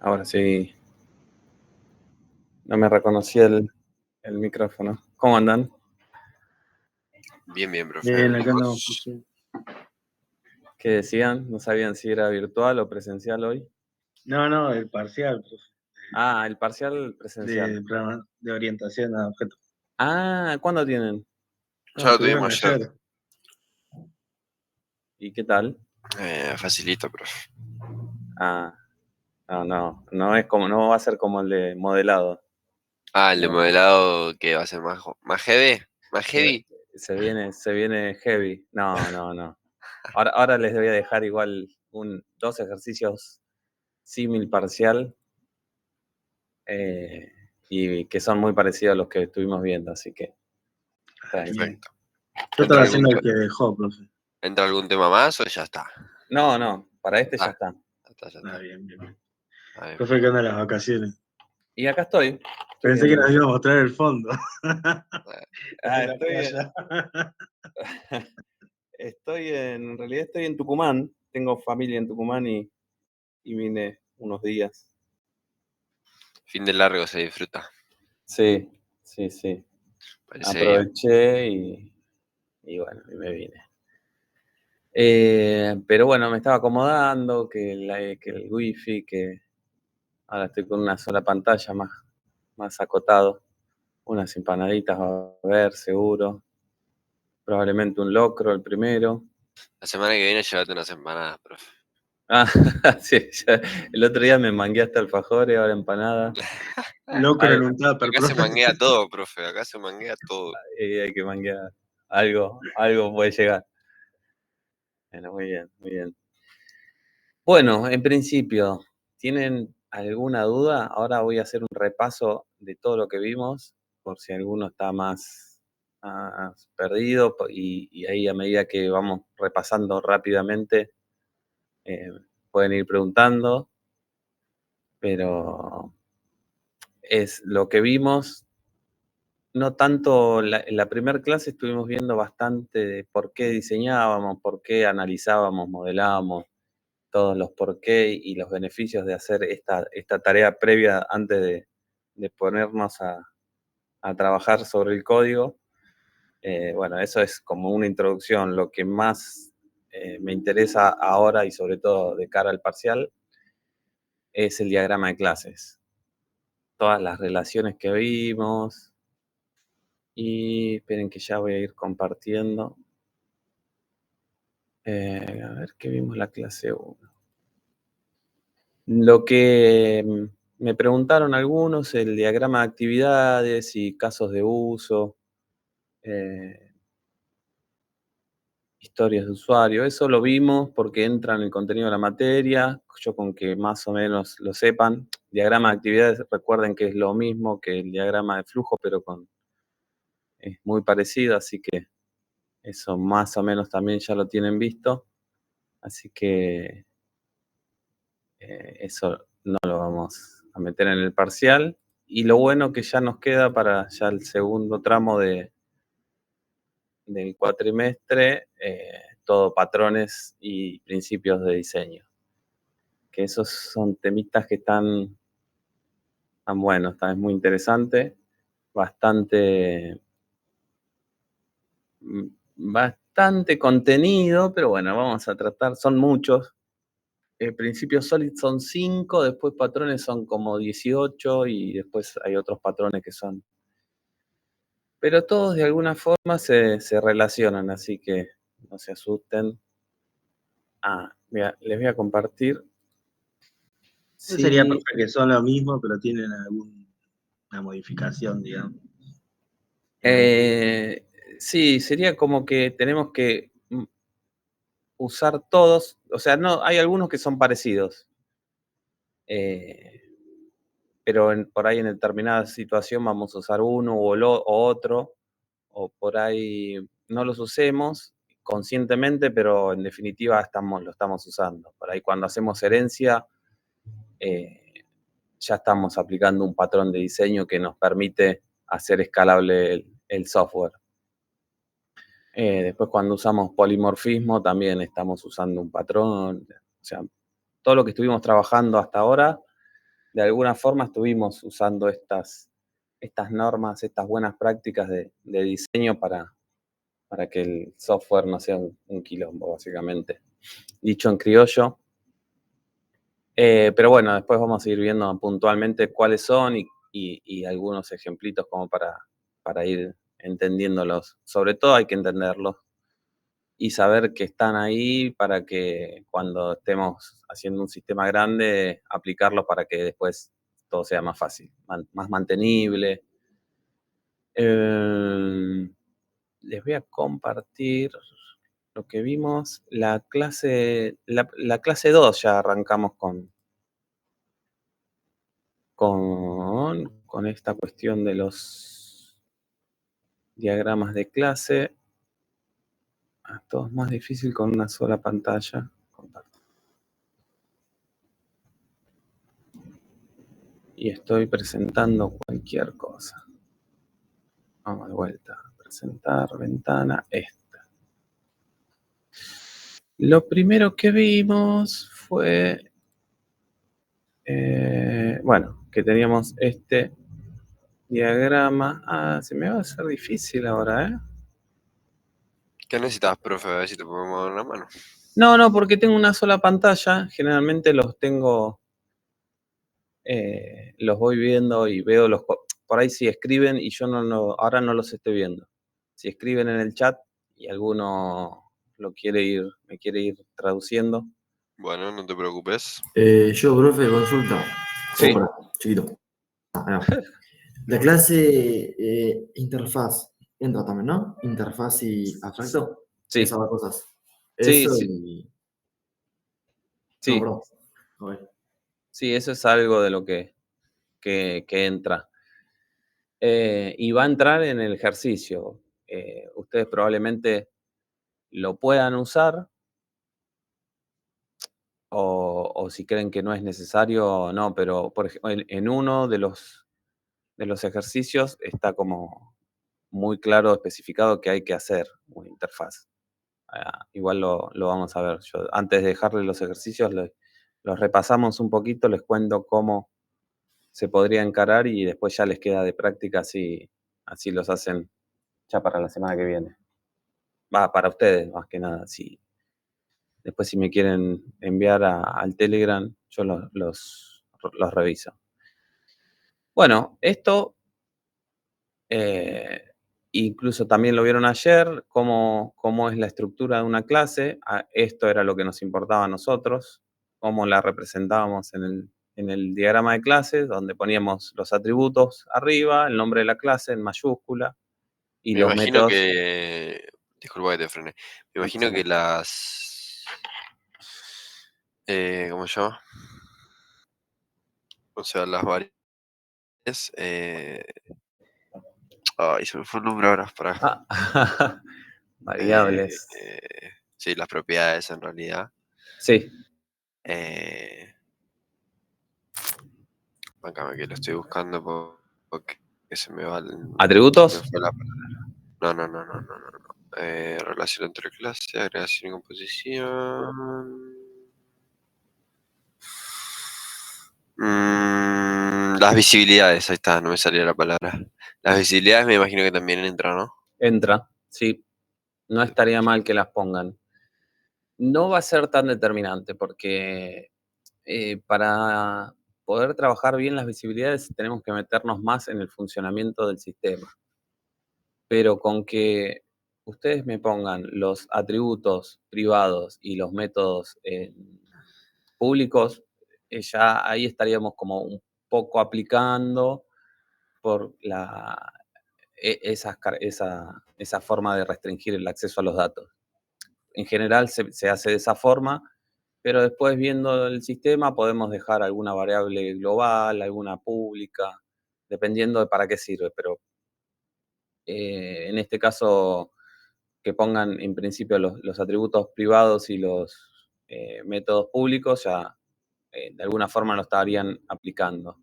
Ahora sí, no me reconocía el micrófono. ¿Cómo andan? Bien, bien, profe. Bien, acá no. ¿Vos? ¿Qué decían? ¿No sabían si era virtual o presencial hoy? No, el parcial, profe, Ah, el parcial presencial. de orientación a objetos. Ah, ¿cuándo tienen? Ya No, lo tuvieron tuvimos ayer. ayer. ¿Y qué tal? Facilito, profe. Ah, no es como, no va a ser como el de modelado. El de No, modelado que va a ser más heavy. Más heavy. se viene heavy. No. Ahora les voy a dejar igual dos ejercicios símil parcial eh, y que son muy parecidos a los que estuvimos viendo, así que tranqui. Bien. Perfecto. Yo ¿Entra estaba algún, haciendo el que dejó, profe. ¿Entra algún tema más o ya está? No, para este ya Ah, está. ya está, ya Ah, está. bien. A ver. Profe, ¿qué onda las vacaciones? Y acá estoy. Estoy Pensé que nos en, iba a mostrar el fondo eh, de la estoy playa. en realidad estoy en Tucumán. Tengo familia en Tucumán y vine unos días. Fin de largo se disfruta. Sí. Parece bien. Aproveché y bueno, y me vine. Pero bueno, me estaba acomodando, que el wifi, que ahora estoy con una sola pantalla más acotado. Unas empanaditas a ver, seguro. Probablemente un locro el primero. La semana que viene llévate unas empanadas, profe. Ah, sí, el otro día me mangué hasta alfajores, ahora empanada. Locro en Al- un tupper, Acá se profe. manguea todo, profe. Acá se manguea todo. hay que manguear. Algo puede llegar. Bueno, muy bien. Bueno, en principio, ¿tienen alguna duda? Ahora voy a hacer un repaso de todo lo que vimos, por si alguno está más perdido, y ahí a medida que vamos repasando rápidamente, eh, pueden ir preguntando, pero es lo que vimos. No tanto, en la primera clase estuvimos viendo bastante de por qué diseñábamos, por qué analizábamos, modelábamos, todos los por qué y los beneficios de hacer esta tarea previa antes de ponernos a trabajar sobre el código. Bueno, eso es como una introducción. Lo que más me interesa ahora y sobre todo de cara al parcial es el diagrama de clases. Todas las relaciones que vimos. Y esperen que ya voy a ir compartiendo. A ver qué vimos la clase 1. Lo que me preguntaron algunos, el diagrama de actividades y casos de uso, eh, historias de usuario, eso lo vimos porque entra en el contenido de la materia, yo con que más o menos lo sepan. Diagrama de actividades, recuerden que es lo mismo que el diagrama de flujo, pero es muy parecido, así que eso más o menos también ya lo tienen visto. Así que eso no lo vamos a meter en el parcial. Y lo bueno que ya nos queda para ya el segundo tramo del cuatrimestre, todo patrones y principios de diseño. Que esos son temitas que están buenos, es muy interesante, bastante, bastante contenido, pero bueno, vamos a tratar, son muchos. Principios Solid son 5, después patrones son como 18 y después hay otros patrones que son. Pero todos de alguna forma se relacionan, así que no se asusten. Mira, les voy a compartir. Sería, Sí, profe, que son lo mismo, pero tienen alguna modificación, digamos. sí, sería como que tenemos que usar todos, o sea, no, hay algunos que son parecidos. Pero por ahí en determinada situación vamos a usar uno o otro, o por ahí no los usemos conscientemente, pero en definitiva lo estamos usando. Por ahí cuando hacemos herencia, ya estamos aplicando un patrón de diseño que nos permite hacer escalable el software. Después cuando usamos polimorfismo también estamos usando un patrón. O sea, todo lo que estuvimos trabajando hasta ahora de alguna forma estuvimos usando estas normas, estas buenas prácticas de diseño para que el software no sea un quilombo, básicamente. Dicho en criollo. Pero bueno, después vamos a ir viendo puntualmente cuáles son y algunos ejemplitos como para ir entendiéndolos. Sobre todo hay que entenderlos y saber que están ahí para que cuando estemos haciendo un sistema grande, aplicarlo para que después todo sea más fácil, más mantenible. Les voy a compartir lo que vimos. La clase 2 ya arrancamos con esta cuestión de los diagramas de clase. Todo es más difícil con una sola pantalla. Y estoy presentando cualquier cosa. Vamos de vuelta. Presentar ventana esta. Lo primero que vimos fue, bueno, que teníamos este diagrama. Se me va a hacer difícil ahora, ¿eh? ¿Qué necesitas, profe? A ver si te podemos dar una mano. No, porque tengo una sola pantalla. Generalmente los tengo, los voy viendo y veo por ahí si escriben y yo ahora no los estoy viendo. Si escriben en el chat y alguno me quiere ir traduciendo. Bueno, no te preocupes. Yo, profe, consulta. Sí. Chiquito. La clase interfaz entra también, ¿no? Interfaz y abstracto. Sí. Esas dos cosas. Sí, Eso sí. y... Sí. No, bro. A ver. Sí, eso es algo de lo que entra. Y va a entrar en el ejercicio. Ustedes probablemente lo puedan usar o si creen que no es necesario, no, pero por ejemplo, en uno de los ejercicios está como muy claro especificado que hay que hacer una interfaz. Igual lo vamos a ver. Yo, antes de dejarles los ejercicios, los repasamos un poquito, les cuento cómo se podría encarar y después ya les queda de práctica, así los hacen ya para la semana que viene. Va, para ustedes, más que nada. Después si me quieren enviar al Telegram, yo los reviso. Bueno, esto incluso también lo vieron ayer, cómo es la estructura de una clase. Esto era lo que nos importaba a nosotros, cómo la representábamos en el diagrama de clases, donde poníamos los atributos arriba, el nombre de la clase en mayúscula y Me los imagino métodos. que... Disculpa que te frene. Me imagino que las... ¿cómo se llama? O sea, las variables... Ay, se me fue el nombre ahora. Para... Variables. Sí, las propiedades en realidad. Sí. Acá que lo estoy buscando porque se me va el... ¿Atributos? Se me fue la palabra. No. Relación entre clases, agregación y composición. Las visibilidades, ahí está, no me salía la palabra. Las visibilidades me imagino que también entran, ¿no? Entra, sí. No estaría mal que las pongan. No va a ser tan determinante porque para poder trabajar bien las visibilidades tenemos que meternos más en el funcionamiento del sistema. Pero con que ustedes me pongan los atributos privados y los métodos públicos, ya ahí estaríamos como un poco aplicando por esa forma de restringir el acceso a los datos. En general se hace de esa forma, pero después viendo el sistema podemos dejar alguna variable global, alguna pública, dependiendo de para qué sirve, pero en este caso que pongan en principio los atributos privados y los métodos públicos ya de alguna forma lo estarían aplicando.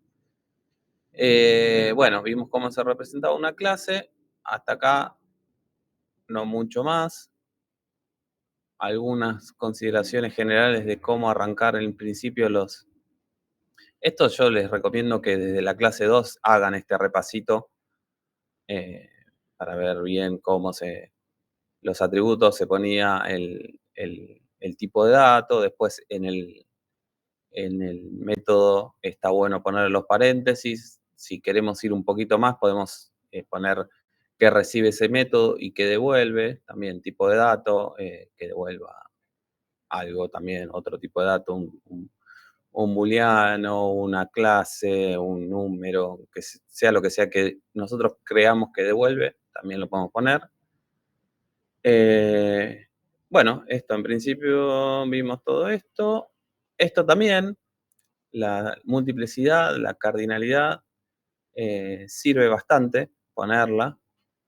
Bueno, vimos cómo se representaba una clase, hasta acá no mucho más. Algunas consideraciones generales de cómo arrancar en principio los Esto yo les recomiendo que desde la clase 2 hagan este repasito para ver bien cómo los atributos se ponía el tipo de dato, después en el método está bueno poner los paréntesis. Si queremos ir un poquito más, podemos poner qué recibe ese método y qué devuelve, también tipo de dato, que devuelva algo también, otro tipo de dato, un booleano, una clase, un número, que sea lo que sea que nosotros creamos que devuelve, también lo podemos poner. Bueno, esto en principio vimos todo esto. Esto también, la multiplicidad, la cardinalidad, sirve bastante ponerla,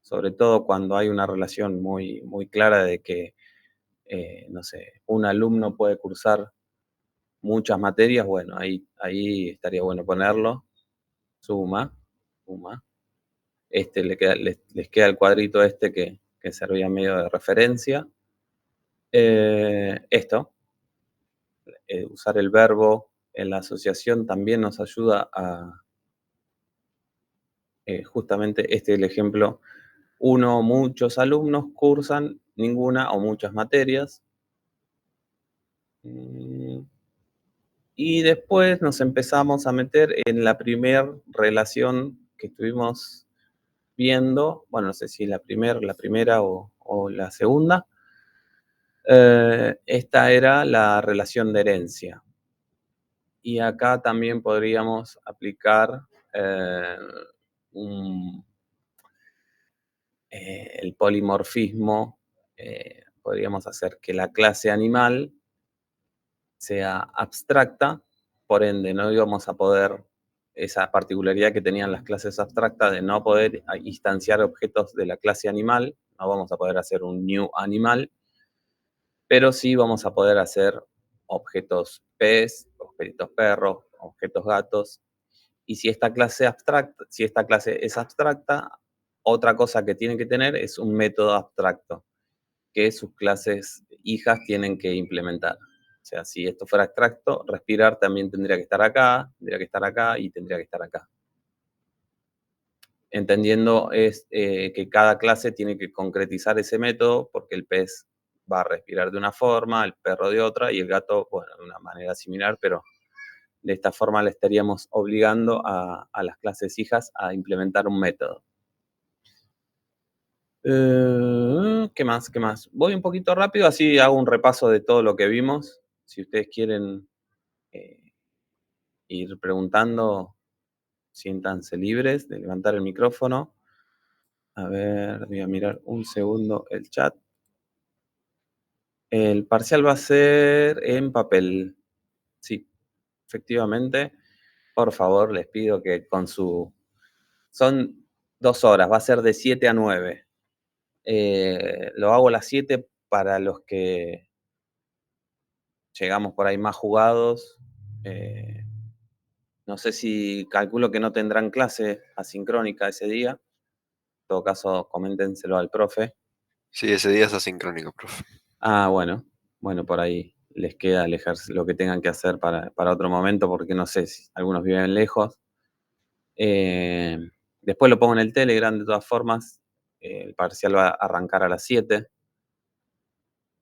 sobre todo cuando hay una relación muy, muy clara de que, no sé, un alumno puede cursar muchas materias, bueno, ahí estaría bueno ponerlo. Suma. Les queda el cuadrito este que servía medio de referencia. Esto, usar el verbo en la asociación también nos ayuda a, justamente este es el ejemplo, muchos alumnos cursan ninguna o muchas materias. Y después nos empezamos a meter en la primera relación que estuvimos viendo, bueno, no sé si la primera o la segunda. Esta era la relación de herencia. Y acá también podríamos aplicar el polimorfismo. Podríamos hacer que la clase animal sea abstracta, por ende no íbamos a poder, esa particularidad que tenían las clases abstractas de no poder instanciar objetos de la clase animal, no vamos a poder hacer un new animal, pero sí vamos a poder hacer objetos pez, objetos perros, objetos gatos. Y si esta clase es abstracta, otra cosa que tiene que tener es un método abstracto que sus clases hijas tienen que implementar. O sea, si esto fuera abstracto, respirar también tendría que estar acá y tendría que estar acá. Entendiendo que cada clase tiene que concretizar ese método porque el pez va a respirar de una forma, el perro de otra y el gato, bueno, de una manera similar, pero de esta forma le estaríamos obligando a las clases hijas a implementar un método. ¿Qué más? Voy un poquito rápido, así hago un repaso de todo lo que vimos. Si ustedes quieren ir preguntando, siéntanse libres de levantar el micrófono. A ver, voy a mirar un segundo el chat. El parcial va a ser en papel. Sí, efectivamente. Por favor, les pido que son 2 horas, va a ser de 7 a 9. Lo hago a las 7 para los que llegamos por ahí más jugados. No sé si calculo que no tendrán clase asincrónica ese día. En todo caso, coméntenselo al profe. Sí, ese día es asincrónico, profe. Ah, bueno, por ahí les queda lo que tengan que hacer para otro momento, porque no sé si algunos viven lejos. Después lo pongo en el Telegram, de todas formas. El parcial va a arrancar a las 7.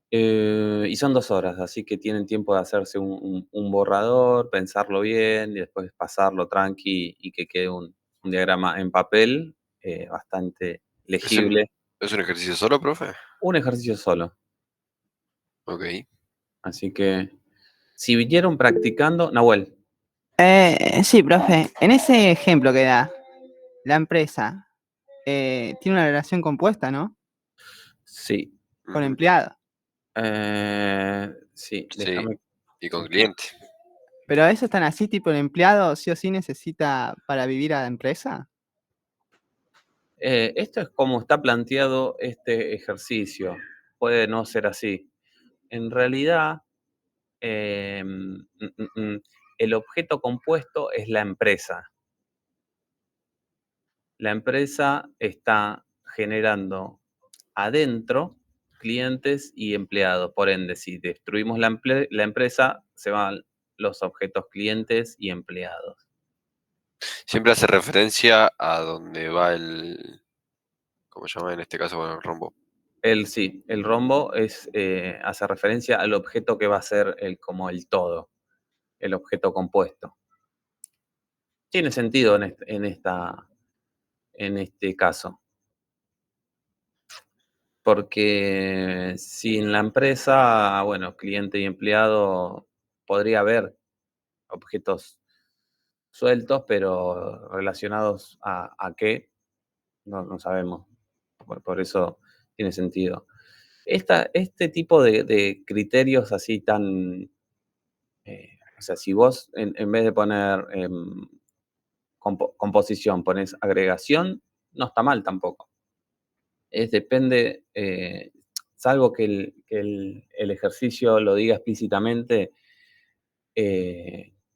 Y son 2 horas, así que tienen tiempo de hacerse un borrador, pensarlo bien y después pasarlo tranqui y que quede un diagrama en papel bastante legible. ¿Es un ejercicio solo, profe? Un ejercicio solo. Ok. Así que, si vinieron practicando, Nahuel. Sí, profe. En ese ejemplo que da, la empresa tiene una relación compuesta, ¿no? Sí. Con empleado. Sí, Sí, déjame. y con cliente. Pero eso están así, tipo el empleado sí o sí necesita para vivir a la empresa. Esto es como está planteado este ejercicio. Puede no ser así. En realidad, el objeto compuesto es la empresa. La empresa está generando adentro clientes y empleados. Por ende, si destruimos la empresa, se va los objetos clientes y empleados. Siempre hace referencia a donde va el, ¿cómo se llama en este caso? Bueno, el rombo. Sí, el rombo hace referencia al objeto que va a ser como el todo, el objeto compuesto. Tiene sentido en este caso. Porque si en la empresa, bueno, cliente y empleado, podría haber objetos sueltos, pero relacionados a qué, no sabemos. Por eso tiene sentido. Este tipo de criterios así tan, o sea, si vos en vez de poner composición, pones agregación, no está mal tampoco. Depende, salvo que el ejercicio lo diga explícitamente,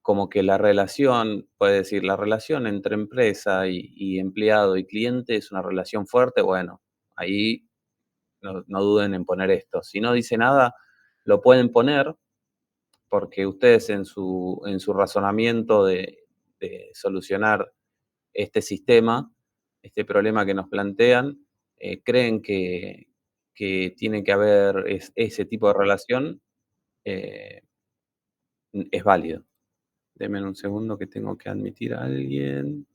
como que la relación, puede decir, la relación entre empresa y empleado y cliente es una relación fuerte, bueno, ahí no duden en poner esto. Si no dice nada, lo pueden poner porque ustedes en su razonamiento de solucionar este sistema, este problema que nos plantean, creen que tiene que haber ese tipo de relación, eh, es válido. Denme un segundo que tengo que admitir a alguien.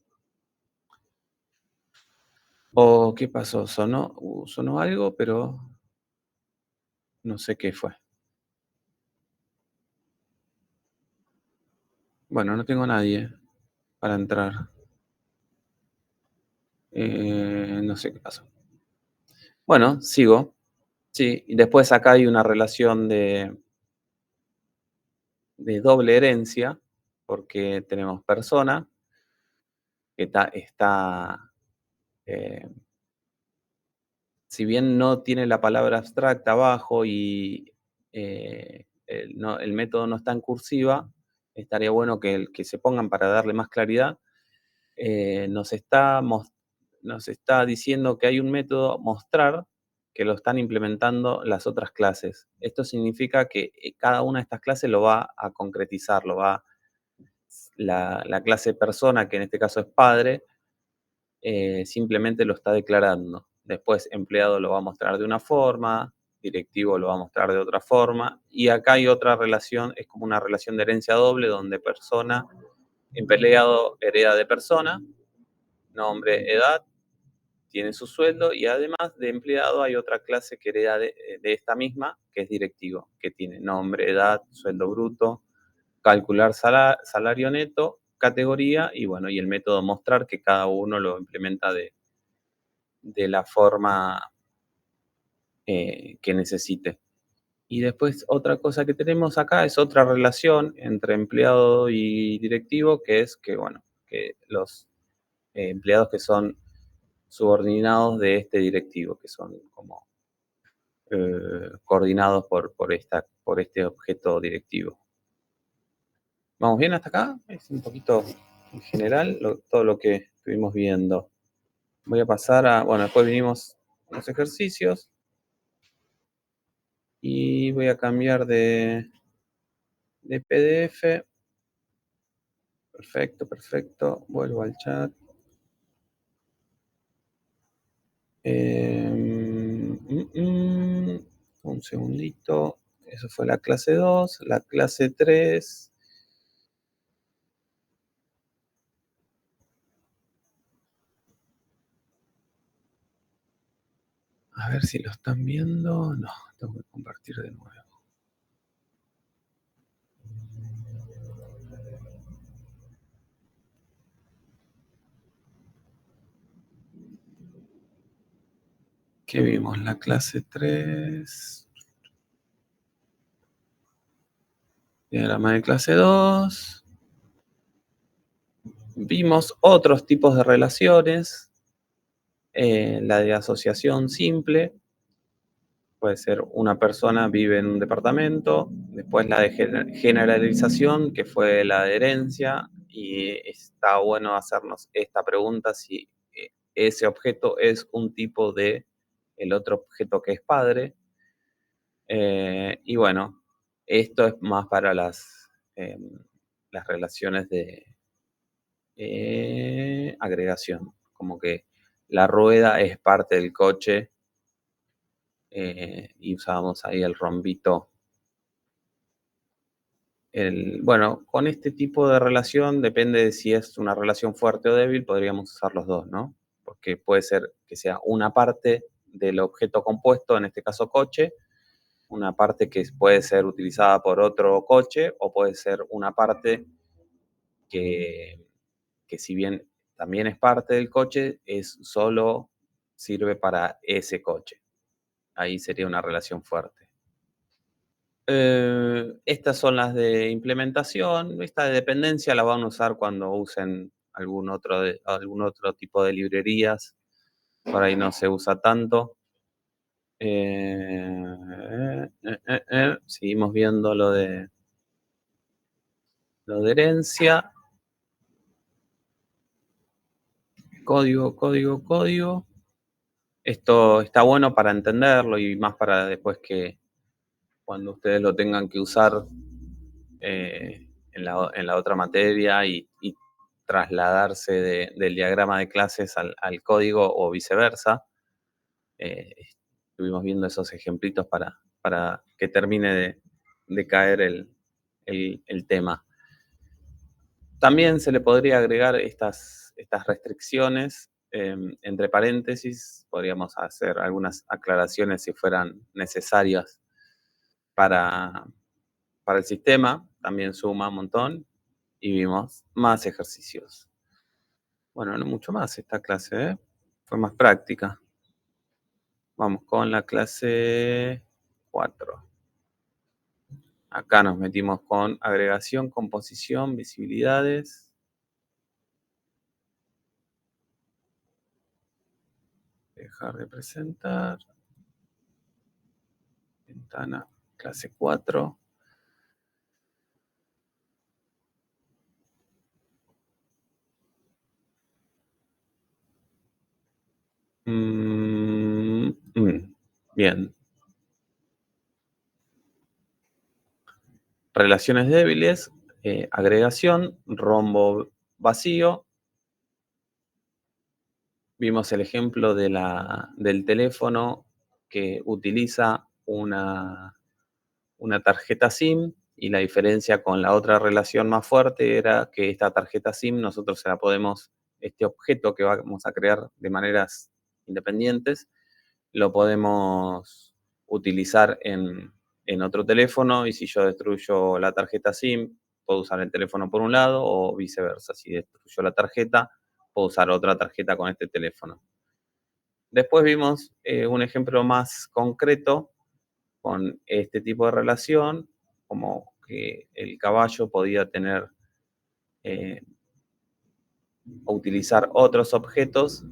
¿Qué pasó? Sonó algo, pero no sé qué fue. Bueno, no tengo a nadie para entrar. No sé qué pasó. Bueno, sigo. Sí, y después acá hay una relación de doble herencia, porque tenemos persona que está si bien no tiene la palabra abstracta abajo y el método no está en cursiva, estaría bueno que se pongan para darle más claridad. Nos está diciendo que hay un método mostrar que lo están implementando las otras clases. Esto significa que cada una de estas clases lo va a concretizar, la clase persona, que en este caso es padre, simplemente lo está declarando. Después empleado lo va a mostrar de una forma, directivo lo va a mostrar de otra forma, y acá hay otra relación, es como una relación de herencia doble, donde persona, empleado hereda de persona, nombre, edad, tiene su sueldo, y además de empleado hay otra clase que hereda de esta misma, que es directivo, que tiene nombre, edad, sueldo bruto, calcular salario neto, categoría, y bueno, y el método mostrar, que cada uno lo implementa de la forma que necesite. Y después otra cosa que tenemos acá es otra relación entre empleado y directivo, que es que, bueno, que los empleados que son subordinados de este directivo, que son como coordinados por este objeto directivo. ¿Vamos bien hasta acá? Es un poquito en general todo lo que estuvimos viendo. Voy a pasar a, bueno, después vinimos a los ejercicios. Y voy a cambiar de PDF. Perfecto, perfecto. Vuelvo al chat. Un segundito. Eso fue la clase 2. La clase 3. A ver si lo están viendo. No, tengo que compartir de nuevo. ¿Qué vimos? La clase 3. Diagrama de clase 2. Vimos otros tipos de relaciones. La de asociación simple. Puede ser una persona vive en un departamento, después la de generalización, que fue la de herencia, y está bueno hacernos esta pregunta si ese objeto es un tipo de el otro objeto que es padre. Y bueno, esto es más para las las relaciones de agregación, como que la rueda es parte del coche y usábamos ahí el rombito. Bueno, con este tipo de relación, depende de si es una relación fuerte o débil, podríamos usar los dos, ¿no? Porque puede ser que sea una parte del objeto compuesto, en este caso coche, una parte que puede ser utilizada por otro coche, o puede ser una parte que si bien también es parte del coche, solo sirve para ese coche. Ahí sería una relación fuerte. Estas son las de implementación. Esta de dependencia la van a usar cuando usen algún otro tipo de librerías. Por ahí no se usa tanto. Seguimos viendo lo de herencia. Código. Esto está bueno para entenderlo y más para después que cuando ustedes lo tengan que usar en la otra materia y trasladarse del diagrama de clases al código o viceversa. Estuvimos viendo esos ejemplitos para que termine de caer el tema. También se le podría agregar estas restricciones entre paréntesis. Podríamos hacer algunas aclaraciones si fueran necesarias para el sistema. También suma un montón y vimos más ejercicios. Bueno, no mucho más esta clase, ¿eh? Fue más práctica. Vamos con la clase 4. Acá nos metimos con agregación, composición, visibilidades. Dejar de presentar. Ventana, clase 4. Bien. Relaciones débiles, agregación, rombo vacío. Vimos el ejemplo del teléfono que utiliza una tarjeta SIM, y la diferencia con la otra relación más fuerte era que esta tarjeta SIM nosotros se la podemos, este objeto que vamos a crear de maneras independientes, lo podemos utilizar en otro teléfono, y si yo destruyo la tarjeta SIM, puedo usar el teléfono por un lado o viceversa. Si destruyo la tarjeta, puedo usar otra tarjeta con este teléfono. Después vimos un ejemplo más concreto con este tipo de relación, como que el caballo podía tener o utilizar otros objetos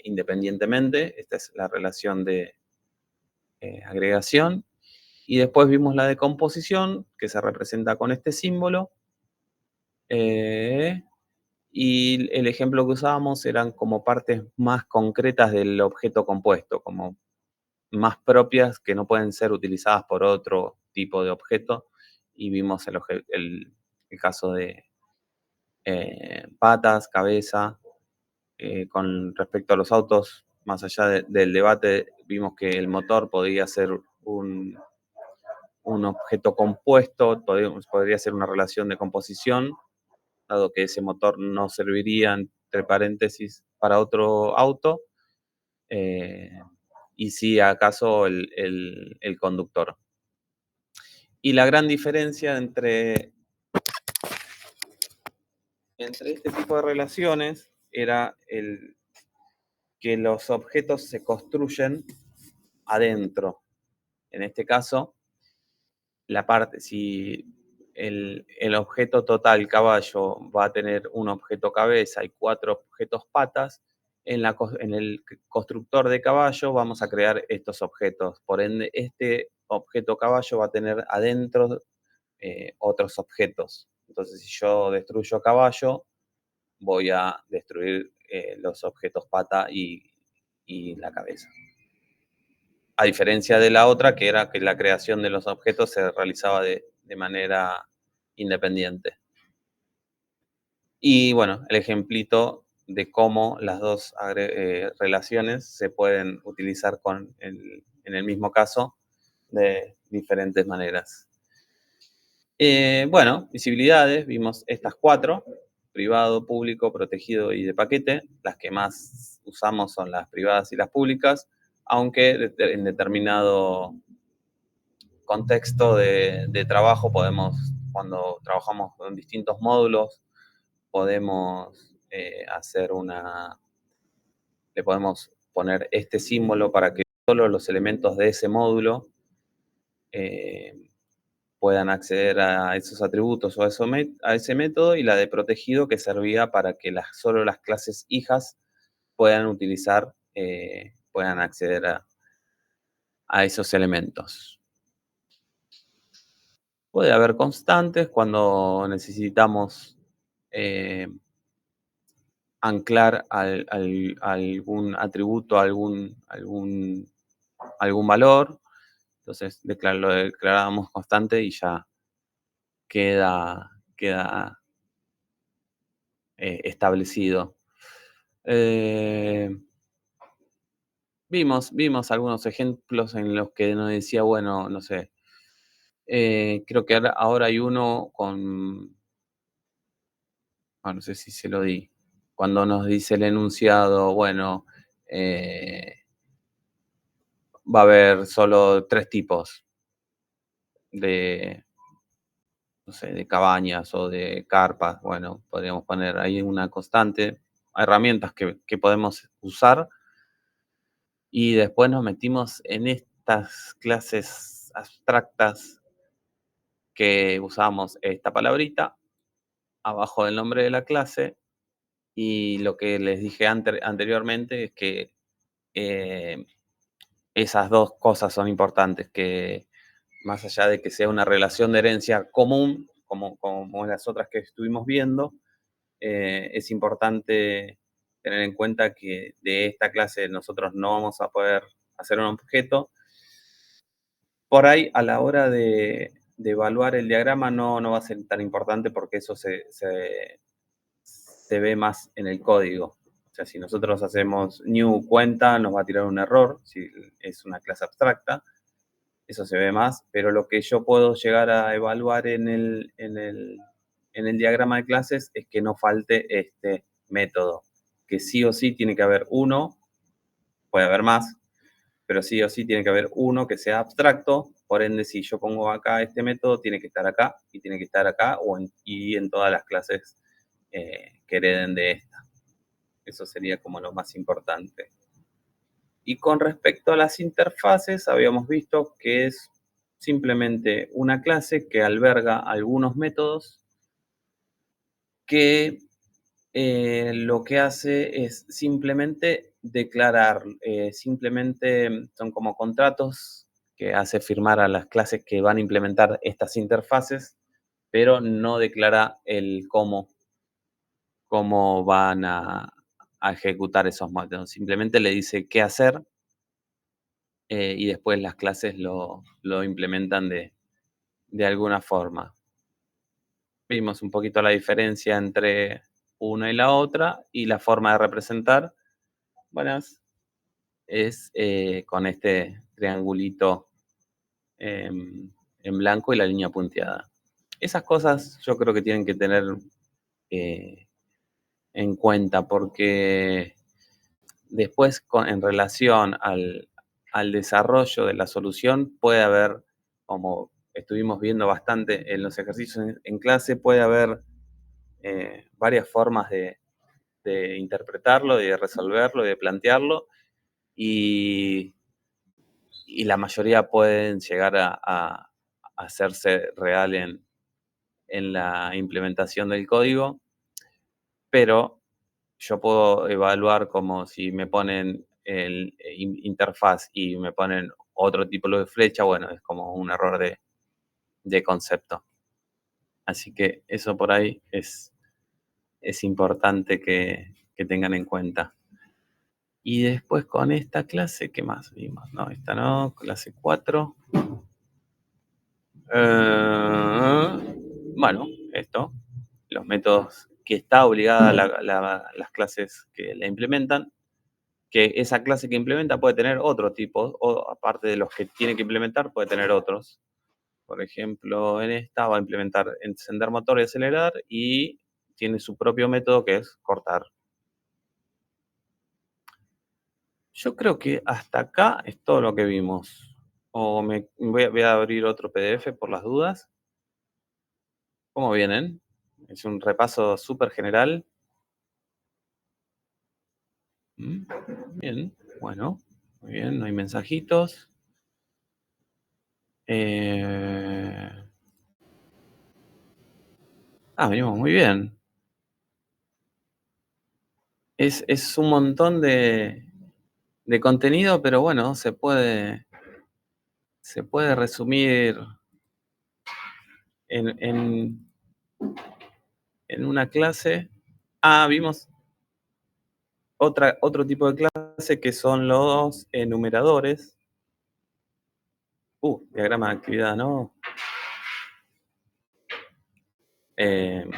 independientemente. Esta es la relación de agregación. Y después vimos la de composición, que se representa con este símbolo. Y el ejemplo que usábamos eran como partes más concretas del objeto compuesto, como más propias que no pueden ser utilizadas por otro tipo de objeto. Y vimos el caso de patas, cabeza. Con respecto a los autos, más allá del debate, vimos que el motor podía ser un objeto compuesto, podría ser una relación de composición, dado que ese motor no serviría, entre paréntesis, para otro auto, y sí acaso el conductor. Y la gran diferencia entre este tipo de relaciones era que los objetos se construyen adentro. En este caso, si el objeto total caballo va a tener un objeto cabeza y 4 objetos patas, en el constructor de caballo vamos a crear estos objetos. Por ende, este objeto caballo va a tener adentro otros objetos. Entonces, si yo destruyo caballo, voy a destruir los objetos pata y la cabeza. A diferencia de la otra, que era que la creación de los objetos se realizaba de manera independiente. Y bueno, el ejemplito de cómo las dos relaciones se pueden utilizar en el mismo caso de diferentes maneras. Bueno, visibilidades, vimos estas 4, privado, público, protegido y de paquete. Las que más usamos son las privadas y las públicas, aunque en determinado contexto de trabajo cuando trabajamos con distintos módulos, podemos le podemos poner este símbolo para que solo los elementos de ese módulo puedan acceder a esos atributos o a ese método, y la de protegido que servía para que solo las clases hijas puedan puedan acceder a esos elementos. Puede haber constantes cuando necesitamos anclar algún atributo, algún valor. Entonces lo declaramos constante y ya queda establecido. Vimos algunos ejemplos en los que nos decía, bueno, no sé, creo que ahora hay uno no sé si se lo di, cuando nos dice el enunciado, bueno, va a haber solo 3 tipos de, no sé, de cabañas o de carpas. Bueno, podríamos poner ahí una constante, herramientas que podemos usar, y después nos metimos en estas clases abstractas que usamos esta palabrita abajo del nombre de la clase, y lo que les dije anteriormente es que esas dos cosas son importantes, que más allá de que sea una relación de herencia común, como las otras que estuvimos viendo, es importante tener en cuenta que de esta clase nosotros no vamos a poder hacer un objeto. Por ahí, a la hora de evaluar el diagrama, no va a ser tan importante, porque eso se ve más en el código. O sea, si nosotros hacemos new cuenta, nos va a tirar un error, si es una clase abstracta. Eso se ve más, pero lo que yo puedo llegar a evaluar en el diagrama de clases es que no falte este método, que sí o sí tiene que haber uno, puede haber más, pero sí o sí tiene que haber uno que sea abstracto. Por ende, si yo pongo acá este método, tiene que estar acá y tiene que estar acá y en todas las clases que hereden de esta. Eso sería como lo más importante. Y con respecto a las interfaces, habíamos visto que es simplemente una clase que alberga algunos métodos que lo que hace es simplemente declarar, simplemente son como contratos que hace firmar a las clases que van a implementar estas interfaces, pero no declara el cómo van a ejecutar esos métodos. Simplemente le dice qué hacer, y después las clases lo implementan de alguna forma. Vimos un poquito la diferencia entre una y la otra, y la forma de representar, bueno, es con este triangulito en blanco y la línea punteada. Esas cosas yo creo que tienen que tener en cuenta, porque después en relación al desarrollo de la solución puede haber, como estuvimos viendo bastante en los ejercicios en clase, puede haber varias formas de interpretarlo, de resolverlo, de plantearlo, y la mayoría pueden llegar a hacerse real en la implementación del código, pero yo puedo evaluar como si me ponen el interfaz y me ponen otro tipo de flecha. Bueno, es como un error de concepto. Así que eso por ahí es importante que tengan en cuenta. Y después con esta clase, ¿qué más vimos? No, esta no, clase 4. Bueno, esto, los métodos que está obligada las clases que la implementan, que esa clase que implementa puede tener otro tipo, o aparte de los que tiene que implementar, puede tener otros. Por ejemplo, en esta va a implementar encender motor y acelerar y tiene su propio método que es cortar. Yo creo que hasta acá es todo lo que vimos. O voy a abrir otro PDF por las dudas. ¿Cómo vienen? Es un repaso súper general. Bien, bueno, muy bien, no hay mensajitos. Venimos muy bien. Es un montón de contenido, pero bueno, se puede resumir en una clase. Vimos otro tipo de clase que son los enumeradores. Diagrama de actividad, ¿no? Que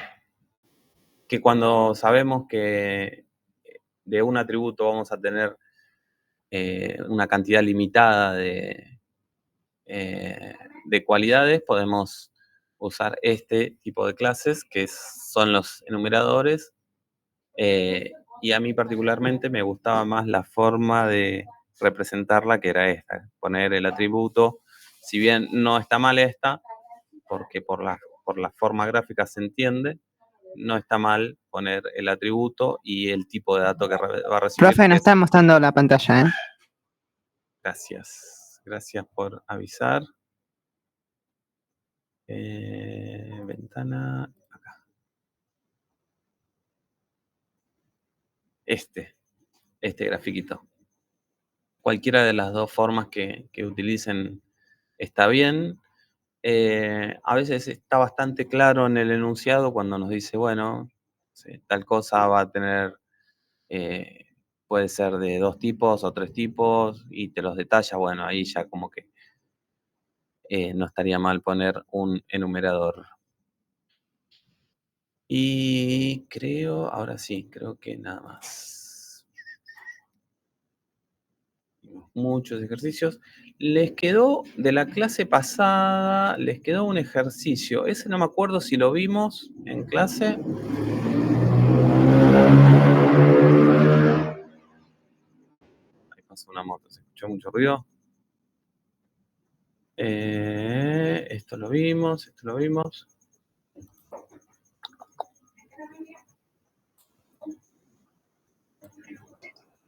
cuando sabemos que de un atributo vamos a tener una cantidad limitada de cualidades, podemos usar este tipo de clases que son los enumeradores. Y a mí particularmente me gustaba más la forma de representarla, que era esta, poner el atributo. Si bien no está mal esta, porque por la forma gráfica se entiende, no está mal poner el atributo y el tipo de dato que va a recibir. Profe, no está mostrando la pantalla, ¿eh? Gracias por avisar. Ventana, acá. Este grafiquito. Cualquiera de las dos formas que utilicen está bien. A veces está bastante claro en el enunciado cuando nos dice, bueno, tal cosa va a tener, puede ser de 2 tipos o 3 tipos, y te los detalla. Bueno, ahí ya como que no estaría mal poner un enumerador. Y ahora sí, creo que nada más. Muchos ejercicios. Les quedó, de la clase pasada, les quedó un ejercicio. Ese no me acuerdo si lo vimos en clase. Ahí pasó una moto, se escuchó mucho ruido. Esto lo vimos.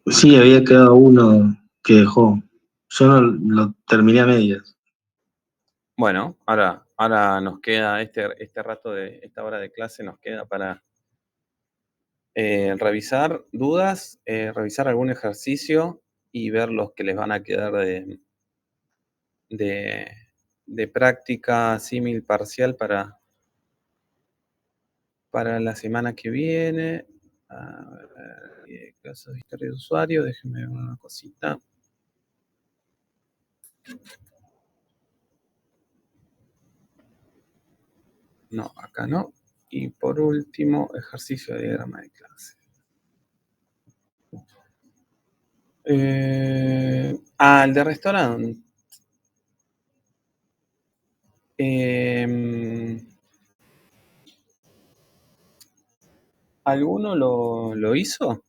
Sí, había quedado uno que dejó. Yo no lo terminé a medias. Bueno, ahora nos queda este rato de esta hora de clase, nos queda para revisar dudas, revisar algún ejercicio y ver los que les van a quedar de práctica símil parcial para la semana que viene. A ver, casos de historia de usuario, déjenme ver una cosita. No, acá no. Y por último, ejercicio de diagrama de clase. El de restaurante. ¿Alguno lo hizo?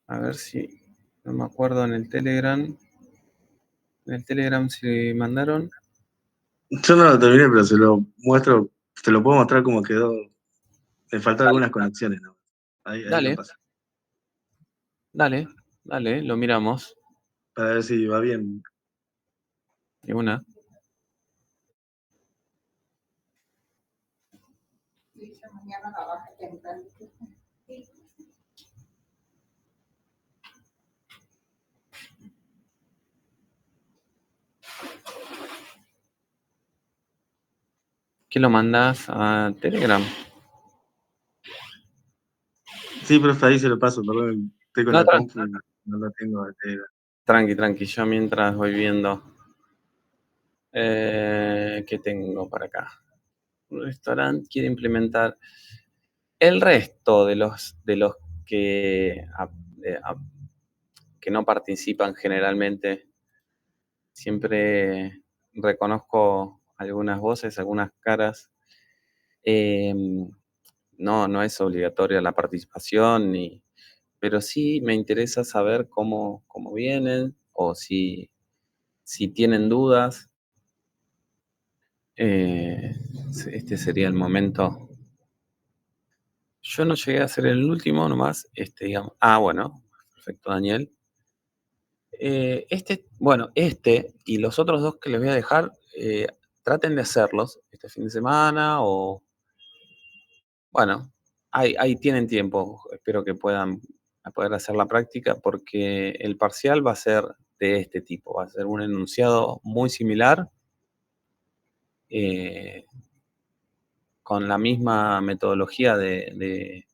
A ver si, no me acuerdo en el Telegram. En el Telegram si mandaron. Yo no lo terminé, pero se lo muestro, te lo puedo mostrar cómo quedó. Me faltan algunas conexiones, ¿no? Ahí Dale. lo paso. Dale, lo miramos. Para ver si va bien. De una. ¿Qué lo mandas a Telegram? Sí, profe, ahí se lo paso, perdón. Estoy con No, la compu y no lo tengo de Telegram. Tranqui, yo mientras voy viendo. ¿Qué tengo para acá? Un restaurante quiere implementar. El resto de los que, que no participan generalmente, siempre reconozco algunas voces, algunas caras. No es obligatoria la participación, pero sí me interesa saber cómo vienen o si tienen dudas. Este sería el momento. Yo no llegué a ser el último nomás, digamos. Bueno, perfecto, Daniel. Este y los otros dos que les voy a dejar, traten de hacerlos este fin de semana o, bueno, ahí tienen tiempo. Espero que puedan poder hacer la práctica porque el parcial va a ser de este tipo, va a ser un enunciado muy similar, con la misma metodología de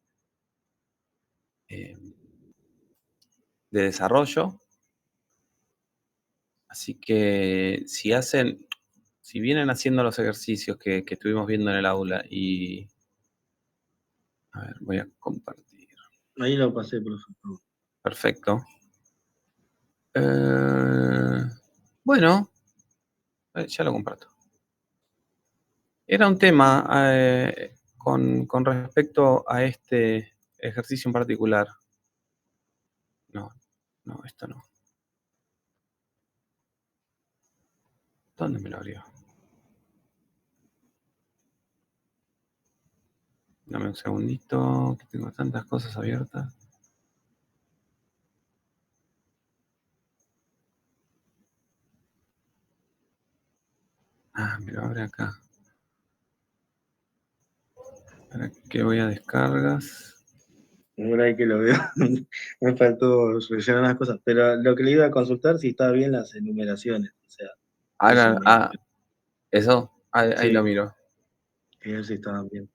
desarrollo. Así que si vienen haciendo los ejercicios que estuvimos viendo en el aula y... A ver, voy a compartir. Ahí lo pasé, profe. Perfecto. Bueno, ya lo comparto. Era un tema con respecto a este ejercicio en particular. No, esto no. ¿Dónde me lo abrió? Dame un segundito, que tengo tantas cosas abiertas. Me lo abre acá. ¿Para qué voy a descargas? Ahora hay que lo veo. Me faltó rellenar unas cosas. Pero lo que le iba a consultar si estaba bien las enumeraciones. O sea, Eso, ahí Sí. lo miro. a ver si estaban bien.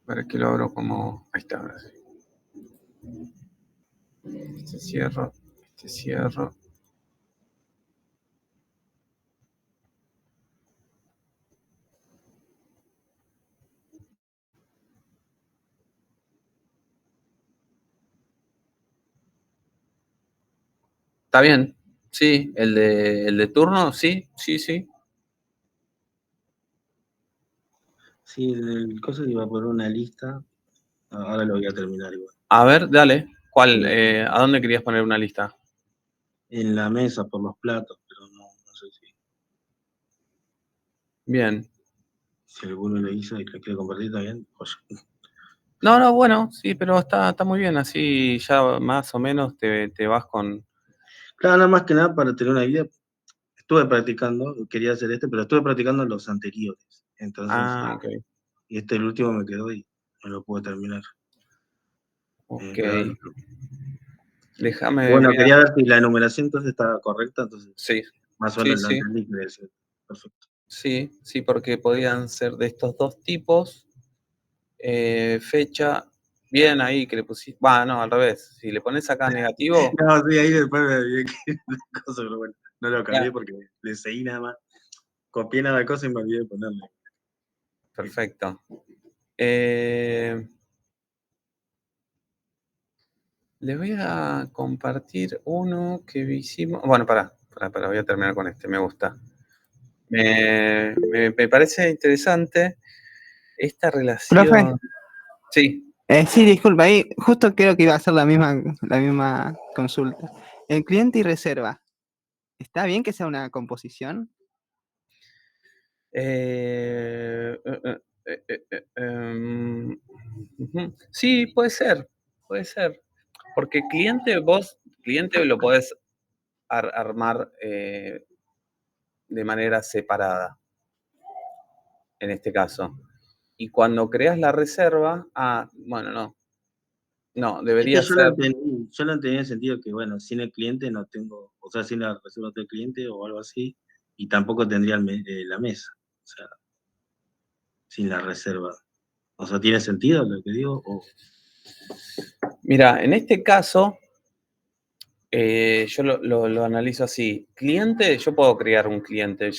¿Para qué lo abro como...? Ahí está, ahora sí. Este cierro. ¿Está bien? Sí, el de turno, sí. Sí, el cosa iba a poner una lista. Ahora lo voy a terminar igual. A ver, dale. ¿Cuál? Sí. ¿A dónde querías poner una lista? En la mesa por los platos, pero no sé Bien. si alguno lo hizo y lo quiere compartir también. No, bueno, sí, pero está muy bien. Así ya más o menos te vas con... Claro, nada más que nada para tener una idea. Estuve practicando, quería hacer pero estuve practicando los anteriores. Entonces, ok. y el último me quedó y no lo pude terminar. Ok. Pero, Déjame... bueno, quería ver si la enumeración entonces estaba correcta, entonces Sí. más o menos la Sí. entendí, quería decir. Perfecto. Sí, porque podían ser de estos dos tipos. Fecha, bien ahí que le pusiste. No, al revés. Si le pones acá negativo. No, sí, ahí después me vi que cosa, pero bueno, no lo cambié Claro. porque le seguí nada más. Copié nada cosa y me olvidé de ponerle. Perfecto. Les voy a compartir uno que hicimos. Bueno, pará, voy a terminar con este, me gusta. Me parece interesante esta relación. Profe. Sí. Sí, disculpa, ahí justo creo que iba a hacer la misma consulta. El cliente y reserva, ¿está bien que sea una composición? Sí, puede ser. Porque cliente lo podés armar de manera separada, en este caso. Y cuando creas la reserva, bueno, no, debería Yo ser... lo entendí en el sentido que, bueno, sin el cliente no tengo, o sea, sin la reserva del cliente o algo así, y tampoco tendría la mesa, o sea, sin la reserva. O sea, ¿tiene sentido lo que digo? Mira, en este caso, Yo lo analizo así. Cliente, yo puedo crear un cliente.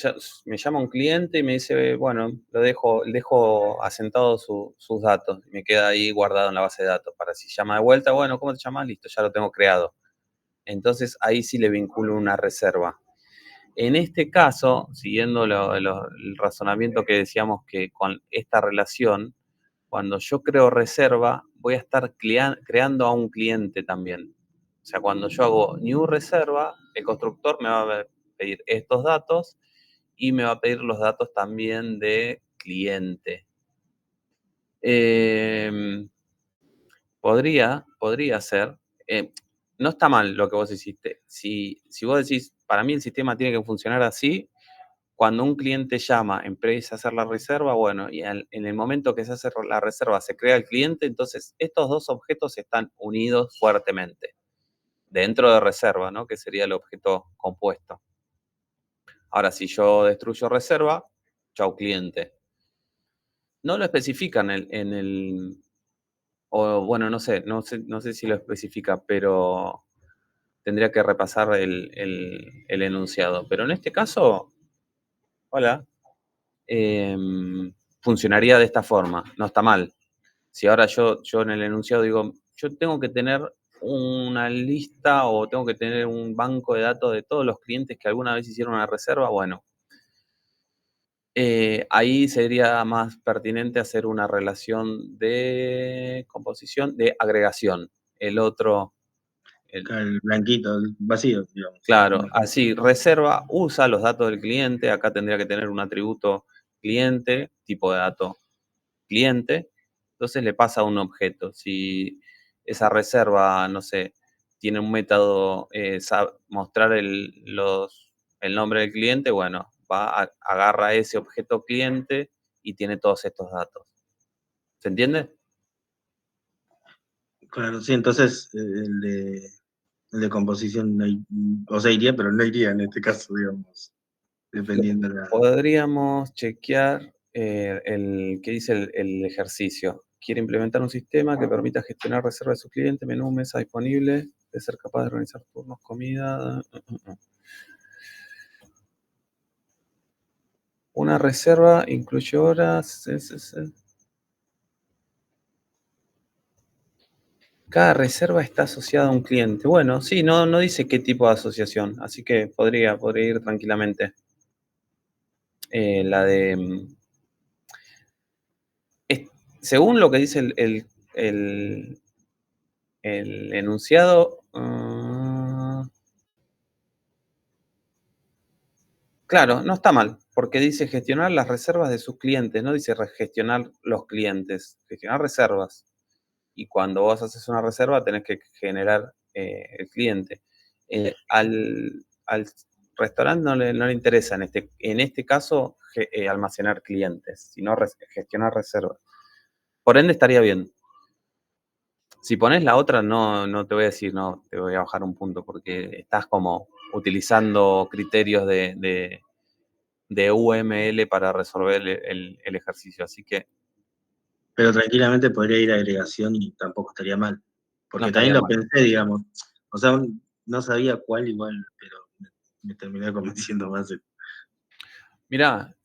Me llama un cliente y me dice, bueno, dejo asentado sus datos. Me queda ahí guardado en la base de datos. Para si llama de vuelta, bueno, ¿cómo te llamas? Listo, ya lo tengo creado. Entonces ahí sí le vinculo una reserva. En este caso, siguiendo el razonamiento que decíamos que con esta relación, cuando yo creo reserva, voy a estar creando a un cliente también. O sea, cuando yo hago new reserva, el constructor me va a pedir estos datos y me va a pedir los datos también de cliente. Podría ser. No está mal lo que vos hiciste. Si vos decís, para mí el sistema tiene que funcionar así, cuando un cliente llama, empieza a hacer la reserva, bueno, y en el momento que se hace la reserva se crea el cliente, entonces estos dos objetos están unidos fuertemente dentro de reserva, ¿no? Que sería el objeto compuesto. Ahora, si yo destruyo reserva, chau cliente. No lo especifica o bueno, no sé si lo especifica, pero tendría que repasar el enunciado. Pero en este caso, hola, funcionaría de esta forma, no está mal. Si ahora yo en el enunciado digo, yo tengo que tener una lista o tengo que tener un banco de datos de todos los clientes que alguna vez hicieron una reserva, bueno, ahí sería más pertinente hacer una relación de composición, de agregación. El otro, El blanquito, el vacío, digamos. claro, así, reserva, usa los datos del cliente, acá tendría que tener un atributo cliente, tipo de dato cliente, entonces le pasa a un objeto. Si esa reserva, no sé, tiene un método, mostrar el nombre del cliente, bueno, agarra ese objeto cliente y tiene todos estos datos. ¿Se entiende? Claro, sí, entonces el de composición no o sea, iría, pero no iría en este caso, digamos, dependiendo de la... Podríamos chequear qué dice el ejercicio. Quiere implementar un sistema que permita gestionar reservas de sus clientes, menú, mesa disponible, de ser capaz de organizar turnos, comida. Una reserva incluye horas. Cada reserva está asociada a un cliente. Bueno, sí, no dice qué tipo de asociación, así que podría ir tranquilamente. La de... según lo que dice el enunciado, claro, no está mal, porque dice gestionar las reservas de sus clientes, no dice gestionar los clientes, gestionar reservas. Y cuando vos haces una reserva tenés que generar el cliente. Al restaurante no le interesa en este caso almacenar clientes, sino gestionar reservas. Por ende estaría bien. Si pones la otra, no te voy a decir, no, te voy a bajar un punto, porque estás como utilizando criterios de UML para resolver el ejercicio. Así que Pero tranquilamente podría ir a agregación y tampoco estaría mal. no Porque estaría también lo mal. pensé, digamos. O sea, no sabía cuál igual, pero me terminé convenciendo más. Mirá,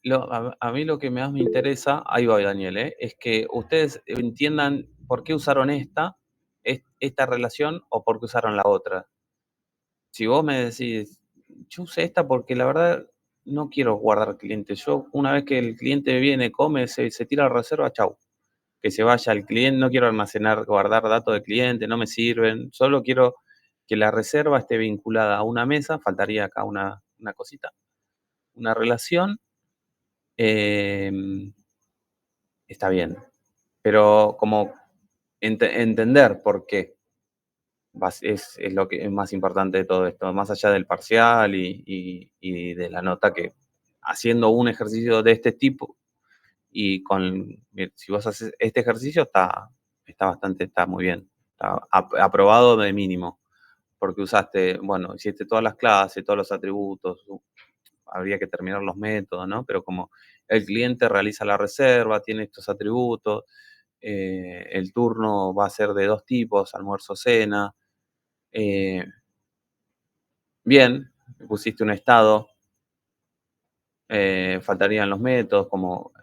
a mí lo que más me interesa, ahí va Daniel, es que ustedes entiendan por qué usaron esta relación o por qué usaron la otra. Si vos me decís, yo usé esta porque la verdad no quiero guardar clientes. Yo una vez que el cliente viene, come, se tira la reserva, chau. Que se vaya el cliente, no quiero almacenar, guardar datos de cliente, no me sirven. Solo quiero que la reserva esté vinculada a una mesa, faltaría acá una cosita, una relación. Está bien, pero como entender por qué es lo que es más importante de todo esto, más allá del parcial y de la nota, que haciendo un ejercicio de este tipo y si vos haces este ejercicio está muy bien, está aprobado de mínimo, porque usaste, bueno, hiciste todas las clases, todos los atributos, habría que terminar los métodos, ¿no? Pero como el cliente realiza la reserva, tiene estos atributos, el turno va a ser de dos tipos, almuerzo, cena, Bien, pusiste un estado, faltarían los métodos como,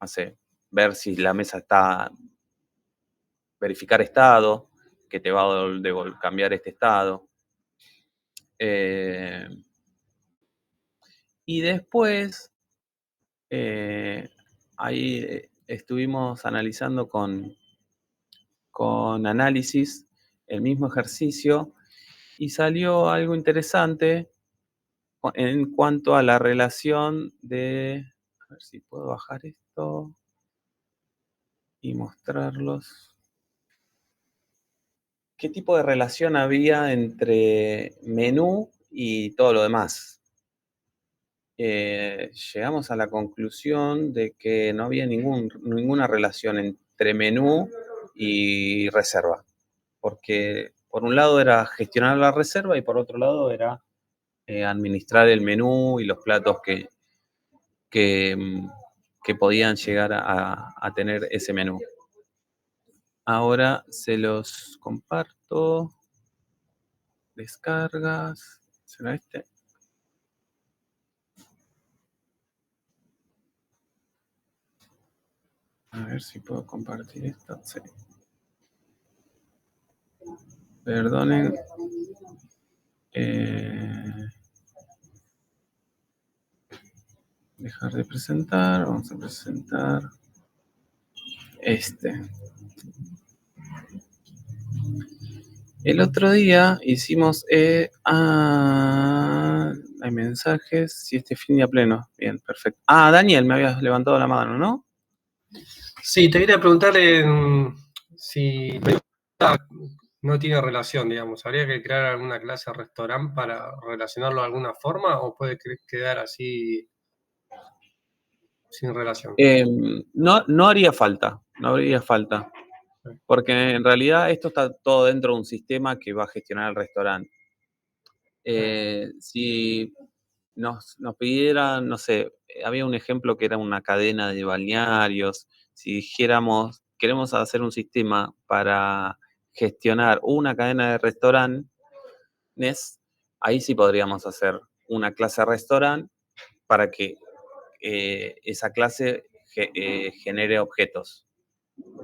no sé, ver si la mesa está, verificar estado, que te va a cambiar este estado. Y después, ahí estuvimos analizando con análisis el mismo ejercicio y salió algo interesante en cuanto a la relación de, a ver si puedo bajar esto y mostrarlos. ¿Qué tipo de relación había entre menú y todo lo demás? Llegamos a la conclusión de que no había ninguna relación entre menú y reserva, porque por un lado era gestionar la reserva y por otro lado era administrar el menú y los platos que podían llegar a tener ese menú. Ahora se los comparto. Descargas. ¿Será este? A ver si puedo compartir esto. Sí. Perdonen. Dejar de presentar. Vamos a presentar este. El otro día hicimos... hay mensajes. Si este fin de a pleno. Bien, perfecto. Daniel, me habías levantado la mano, ¿no? Sí, te quería preguntar si no tiene relación, digamos. ¿Habría que crear alguna clase de restaurante para relacionarlo de alguna forma o puede quedar así sin relación? No haría falta, no habría falta. Porque en realidad esto está todo dentro de un sistema que va a gestionar el restaurante. Si nos pidieran, no sé, había un ejemplo que era una cadena de balnearios. Si dijéramos, queremos hacer un sistema para gestionar una cadena de restaurantes, ahí sí podríamos hacer una clase de restaurante para que esa clase genere objetos.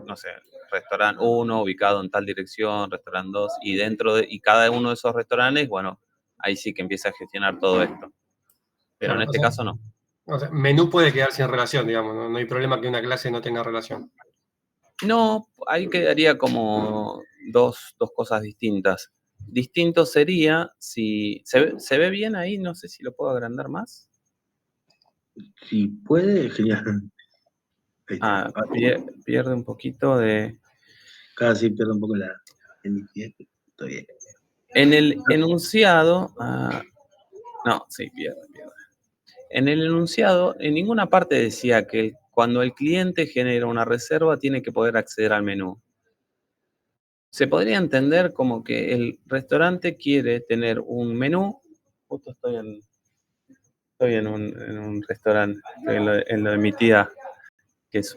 No sé, restaurante 1 ubicado en tal dirección, restaurante 2, y y cada uno de esos restaurantes, bueno, ahí sí que empieza a gestionar todo esto. Pero Claro, en este caso no. O sea, menú puede quedar sin relación, digamos, no hay problema que una clase no tenga relación. No, ahí quedaría como dos cosas distintas. Distinto sería si... ¿Se ve bien ahí? No sé si lo puedo agrandar más. Si puede, genial. Pierde un poquito de... Casi pierdo un poco la nitidez, pero está bien. En el enunciado... no, sí, pierde. En el enunciado, en ninguna parte decía que cuando el cliente genera una reserva tiene que poder acceder al menú. Se podría entender como que el restaurante quiere tener un menú. Justo estoy en un restaurante, estoy en lo de mi tía, que es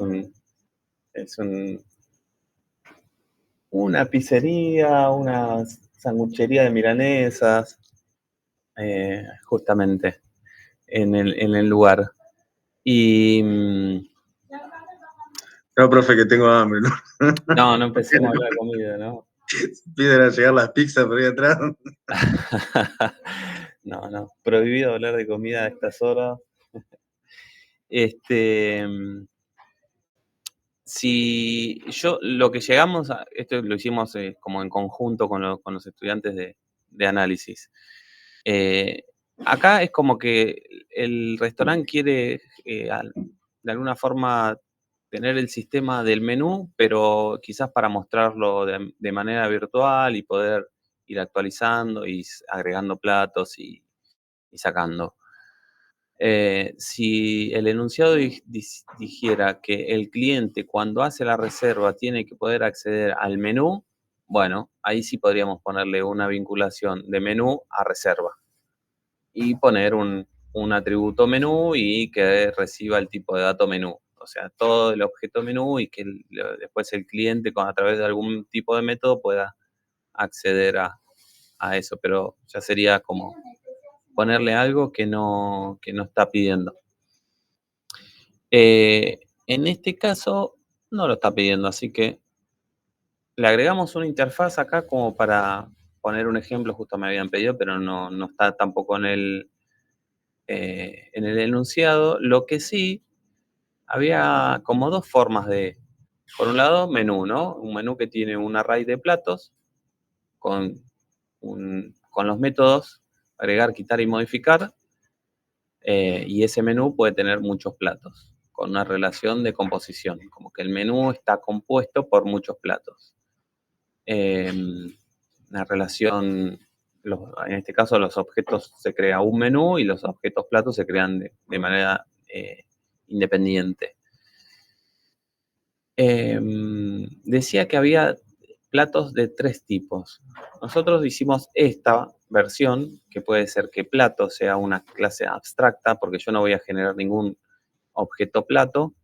una pizzería, una sanguchería de milanesas, justamente en el lugar. Y No, profe, que tengo hambre, ¿no? no empecemos a hablar de comida, ¿no? Piden a llegar las pizzas por ahí atrás. No, prohibido hablar de comida a estas horas. Si lo que llegamos a, esto lo hicimos como en conjunto con los estudiantes de análisis. Acá es como que el restaurante quiere de alguna forma tener el sistema del menú, pero quizás para mostrarlo de manera virtual y poder ir actualizando y agregando platos y sacando. Si el enunciado dijera que el cliente cuando hace la reserva tiene que poder acceder al menú, bueno, ahí sí podríamos ponerle una vinculación de menú a reserva y poner un atributo menú y que reciba el tipo de dato menú. O sea, todo el objeto menú y que después el cliente a través de algún tipo de método pueda acceder a eso, pero ya sería como ponerle algo que no está pidiendo. En este caso no lo está pidiendo, así que le agregamos una interfaz acá como para poner un ejemplo, justo me habían pedido, pero no está tampoco en el enunciado. Lo que sí, había como dos formas por un lado, menú, ¿no? Un menú que tiene un array de platos con los métodos agregar, quitar y modificar, y ese menú puede tener muchos platos con una relación de composición, como que el menú está compuesto por muchos platos. Una relación, en este caso los objetos se crea un menú y los objetos platos se crean de manera independiente. Decía que había platos de 3 tipos. Nosotros hicimos esta versión, que puede ser que plato sea una clase abstracta, porque yo no voy a generar ningún objeto plato,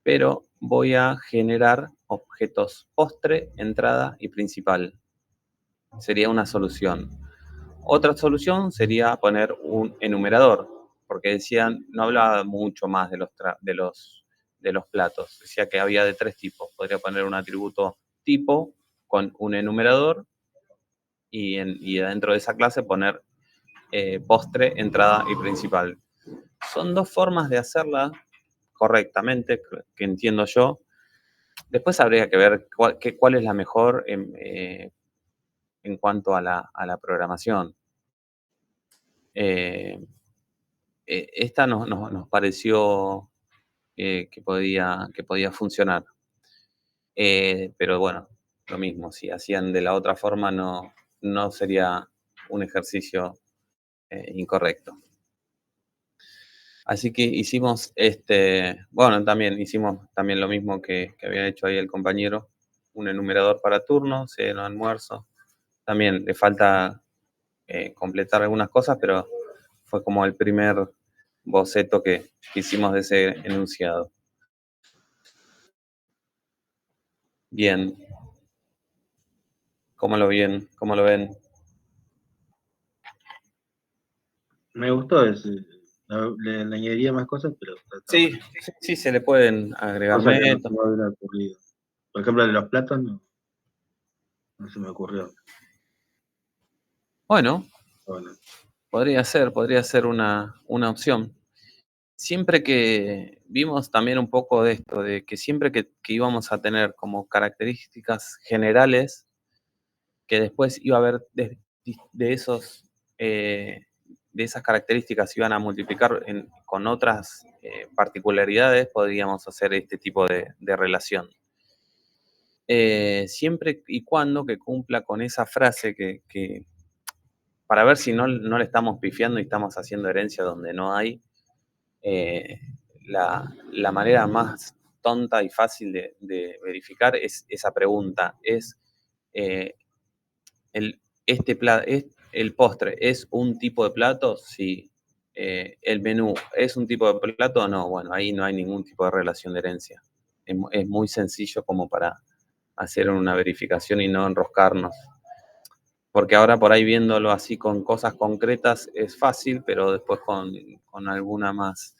pero voy a generar objetos postre, entrada y principal. Sería una solución. Otra solución sería poner un enumerador, porque decían, no hablaba mucho más de los platos, decía que había de 3 tipos. Podría poner un atributo tipo con un enumerador y dentro de esa clase poner postre, entrada y principal. Son 2 formas de hacerla correctamente, que entiendo yo. Después habría que ver cuál es la mejor en cuanto a la programación. Esta nos pareció que podía funcionar. Pero bueno, lo mismo, si hacían de la otra forma no sería un ejercicio incorrecto. Así que hicimos también hicimos lo mismo que había hecho ahí el compañero, un enumerador para turno, cena, almuerzo. También le falta completar algunas cosas, pero fue como el primer boceto que hicimos de ese enunciado. Bien. ¿Cómo lo ven? Me gustó ese. Le añadiría más cosas, pero está bueno. Sí, se le pueden agregar Cosas que métodos. no me hubiera ocurrido. Por ejemplo, de los platos no se me ocurrió. Bueno, Bueno, podría ser una opción. Siempre que vimos también un poco de esto, de que siempre que íbamos a tener como características generales, que después iba a haber de esas características iban a multiplicar con otras particularidades, podríamos hacer este tipo de relación. Siempre y cuando que cumpla con esa frase que para ver si no le estamos pifiando y estamos haciendo herencia donde no hay, la manera más tonta y fácil de verificar es esa pregunta, es el postre es un tipo de plato, sí. El menú es un tipo de plato, no, bueno, ahí no hay ningún tipo de relación de herencia. Es muy sencillo como para hacer una verificación y no enroscarnos. Porque ahora por ahí viéndolo así con cosas concretas es fácil, pero después con alguna más,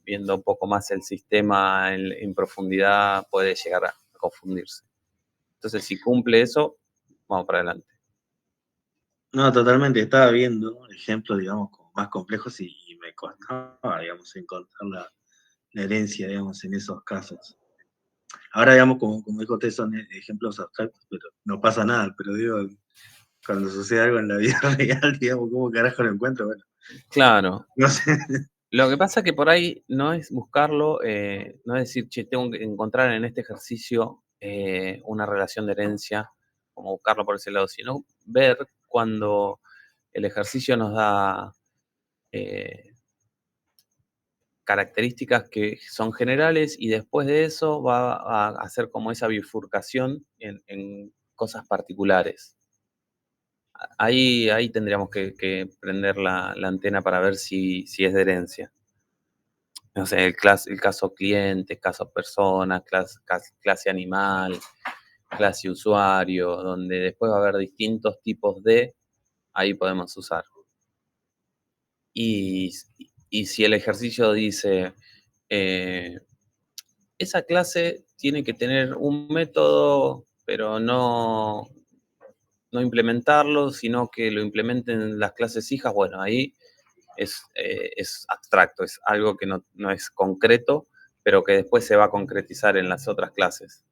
viendo un poco más el sistema en profundidad, puede llegar a confundirse. Entonces, si cumple eso, vamos para adelante. no, totalmente. Estaba viendo ejemplos, digamos, como más complejos y me costaba, digamos, encontrar la herencia, digamos, en esos casos. Ahora, digamos, como dijo usted, son ejemplos abstractos, pero no pasa nada. Pero digo, cuando sucede algo en la vida real, digamos, ¿cómo carajo lo encuentro? Bueno, Claro. no sé. Lo que pasa es que por ahí no es buscarlo, no es decir, che, tengo que encontrar en este ejercicio una relación de herencia, como buscarlo por ese lado, sino ver cuando el ejercicio nos da características que son generales y después de eso va a hacer como esa bifurcación en cosas particulares. Ahí tendríamos que prender la antena para ver si es de herencia. No sé, el caso cliente, caso persona, clase animal, clase usuario, donde después va a haber distintos tipos ahí podemos usar. Y si el ejercicio dice, esa clase tiene que tener un método, pero no implementarlo, sino que lo implementen las clases hijas, bueno, ahí es abstracto, es algo que no es concreto, pero que después se va a concretizar en las otras clases.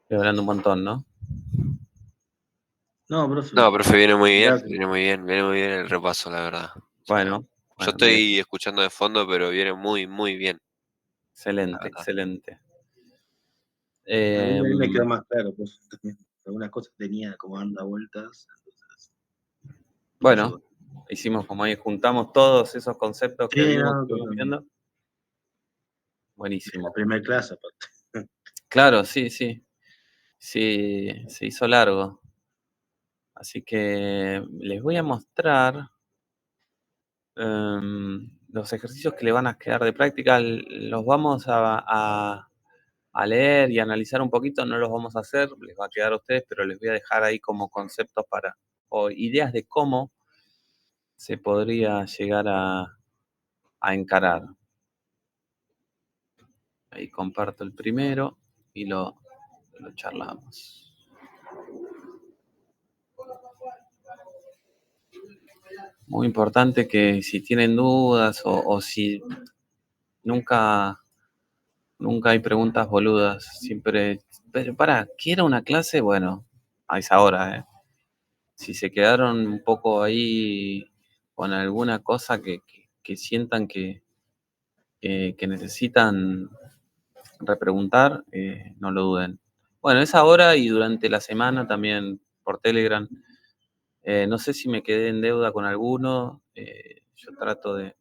Estoy hablando un montón, ¿no? No, profe. No, profe, viene muy bien, Gracias. viene muy bien el repaso, la verdad. O sea, Bueno, yo estoy escuchando de fondo, pero viene muy bien. excelente, excelente. A mí me quedó más claro, pues también. Algunas cosas tenía como dando vueltas. Entonces, bueno, hicimos como ahí, juntamos todos esos conceptos que sí, estuvimos totalmente. viendo. Buenísimo. La primera clase, aparte. Claro, sí. Sí, se hizo largo. Así que les voy a mostrar los ejercicios que le van a quedar de práctica. Los vamos a leer y analizar un poquito, no los vamos a hacer, les va a quedar a ustedes, pero les voy a dejar ahí como conceptos o ideas de cómo se podría llegar a encarar. Ahí comparto el primero y lo charlamos. Muy importante que si tienen dudas o si nunca hay preguntas boludas, siempre, pero ¿quiero una clase? Bueno, a esa hora, ¿eh? Si se quedaron un poco ahí con alguna cosa que sientan que necesitan repreguntar, no lo duden. Bueno, esa hora y durante la semana también por Telegram. No sé si me quedé en deuda con alguno. Yo trato de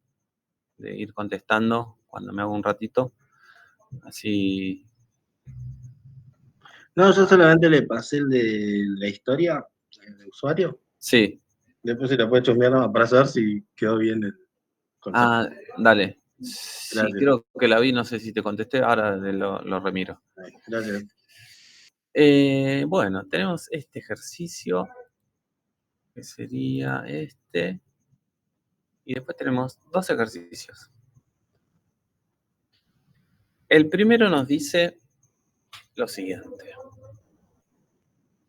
ir contestando cuando me hago un ratito. Así. No, yo solamente le pasé el de la historia del usuario. Sí. Después se la puede chusmear nomás para saber si quedó bien el concepto. Ah, dale. Sí, Gracias. creo que la vi, no sé si te contesté, ahora lo remiro. Gracias. Bueno, tenemos este ejercicio, que sería este, y después tenemos dos ejercicios. El primero nos dice lo siguiente.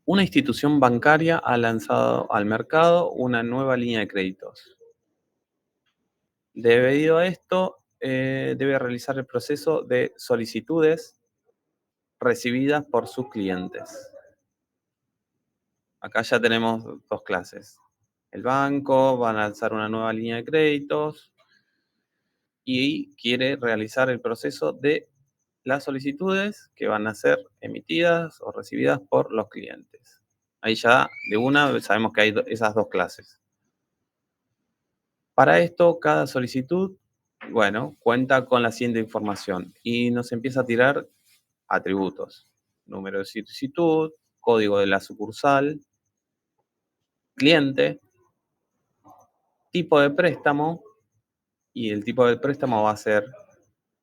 Una institución bancaria ha lanzado al mercado una nueva línea de créditos. Debido a esto, debe realizar el proceso de solicitudes recibidas por sus clientes. Acá ya tenemos dos clases. El banco va a lanzar una nueva línea de créditos y quiere realizar el proceso de las solicitudes que van a ser emitidas o recibidas por los clientes. Ahí ya de una sabemos que hay esas dos clases. Para esto, cada solicitud, bueno, cuenta con la siguiente información y nos empieza a tirar atributos. Número de solicitud, código de la sucursal, cliente, tipo de préstamo, y el tipo de préstamo va a ser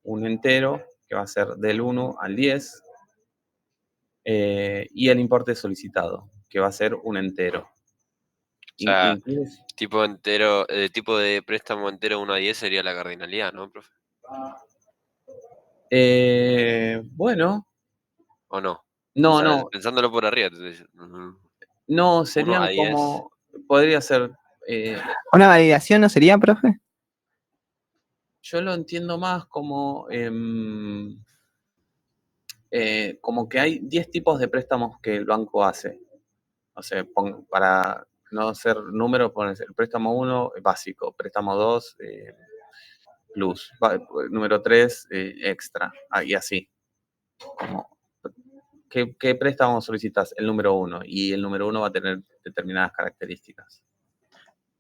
un entero, que va a ser del 1 al 10, y el importe solicitado, que va a ser un entero. O sea, Incluso, tipo entero, tipo de préstamo entero 1 a 10 sería la cardinalidad, ¿no, profe? bueno. ¿O no? No, O sea, no. pensándolo por arriba. No, serían 1 a 10. como, podría ser, ¿Una validación no sería, profe? yo lo entiendo más como, como que hay 10 tipos de préstamos que el banco hace. O sea, para no ser números, pones el préstamo 1 básico, préstamo 2 plus, número 3 extra, y así. Como, ¿qué préstamo solicitas? El número 1, y el número 1 va a tener determinadas características.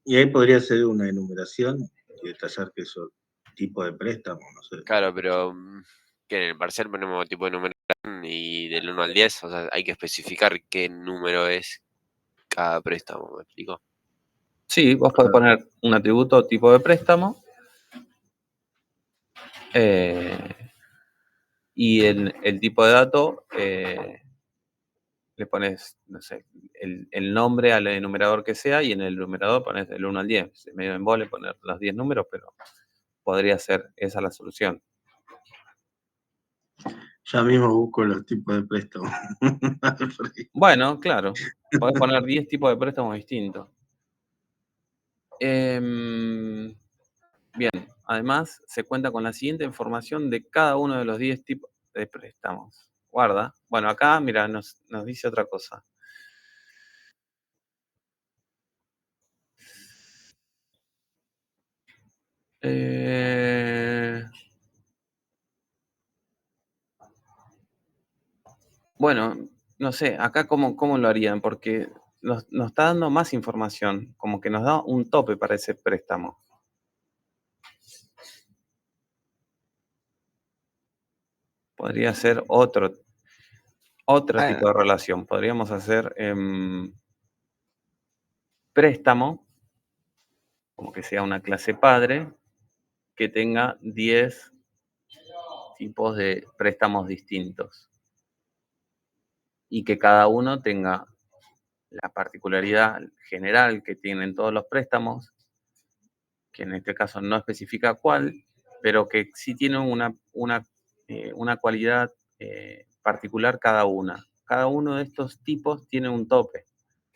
Y ahí podría ser una enumeración y detallar que eso tipo de préstamo, no sé. Claro, pero que en el parcial ponemos tipo de numeración y del 1 al 10, o sea, hay que especificar qué número es cada préstamo, ¿me explico? Sí, vos podés poner un atributo tipo de préstamo. Y en el tipo de dato le pones, no sé, el nombre al enumerador que sea y en el numerador pones del 1 al 10. Es medio embole poner los 10 números, pero podría ser esa la solución. Ya mismo busco los tipos de préstamos. Bueno, claro, podés poner 10 tipos de préstamos distintos. Bien, además se cuenta con la siguiente información de cada uno de los 10 tipos de préstamos. Guarda. Bueno, acá, mira, nos dice otra cosa. Bueno, no sé, acá cómo lo harían, porque nos está dando más información, como que nos da un tope para ese préstamo. Podría ser otro tipo de relación. Podríamos hacer préstamo, como que sea una clase padre, que tenga 10 tipos de préstamos distintos. Y que cada uno tenga la particularidad general que tienen todos los préstamos, que en este caso no especifica cuál, pero que sí tienen una cualidad particular cada una. Cada uno de estos tipos tiene un tope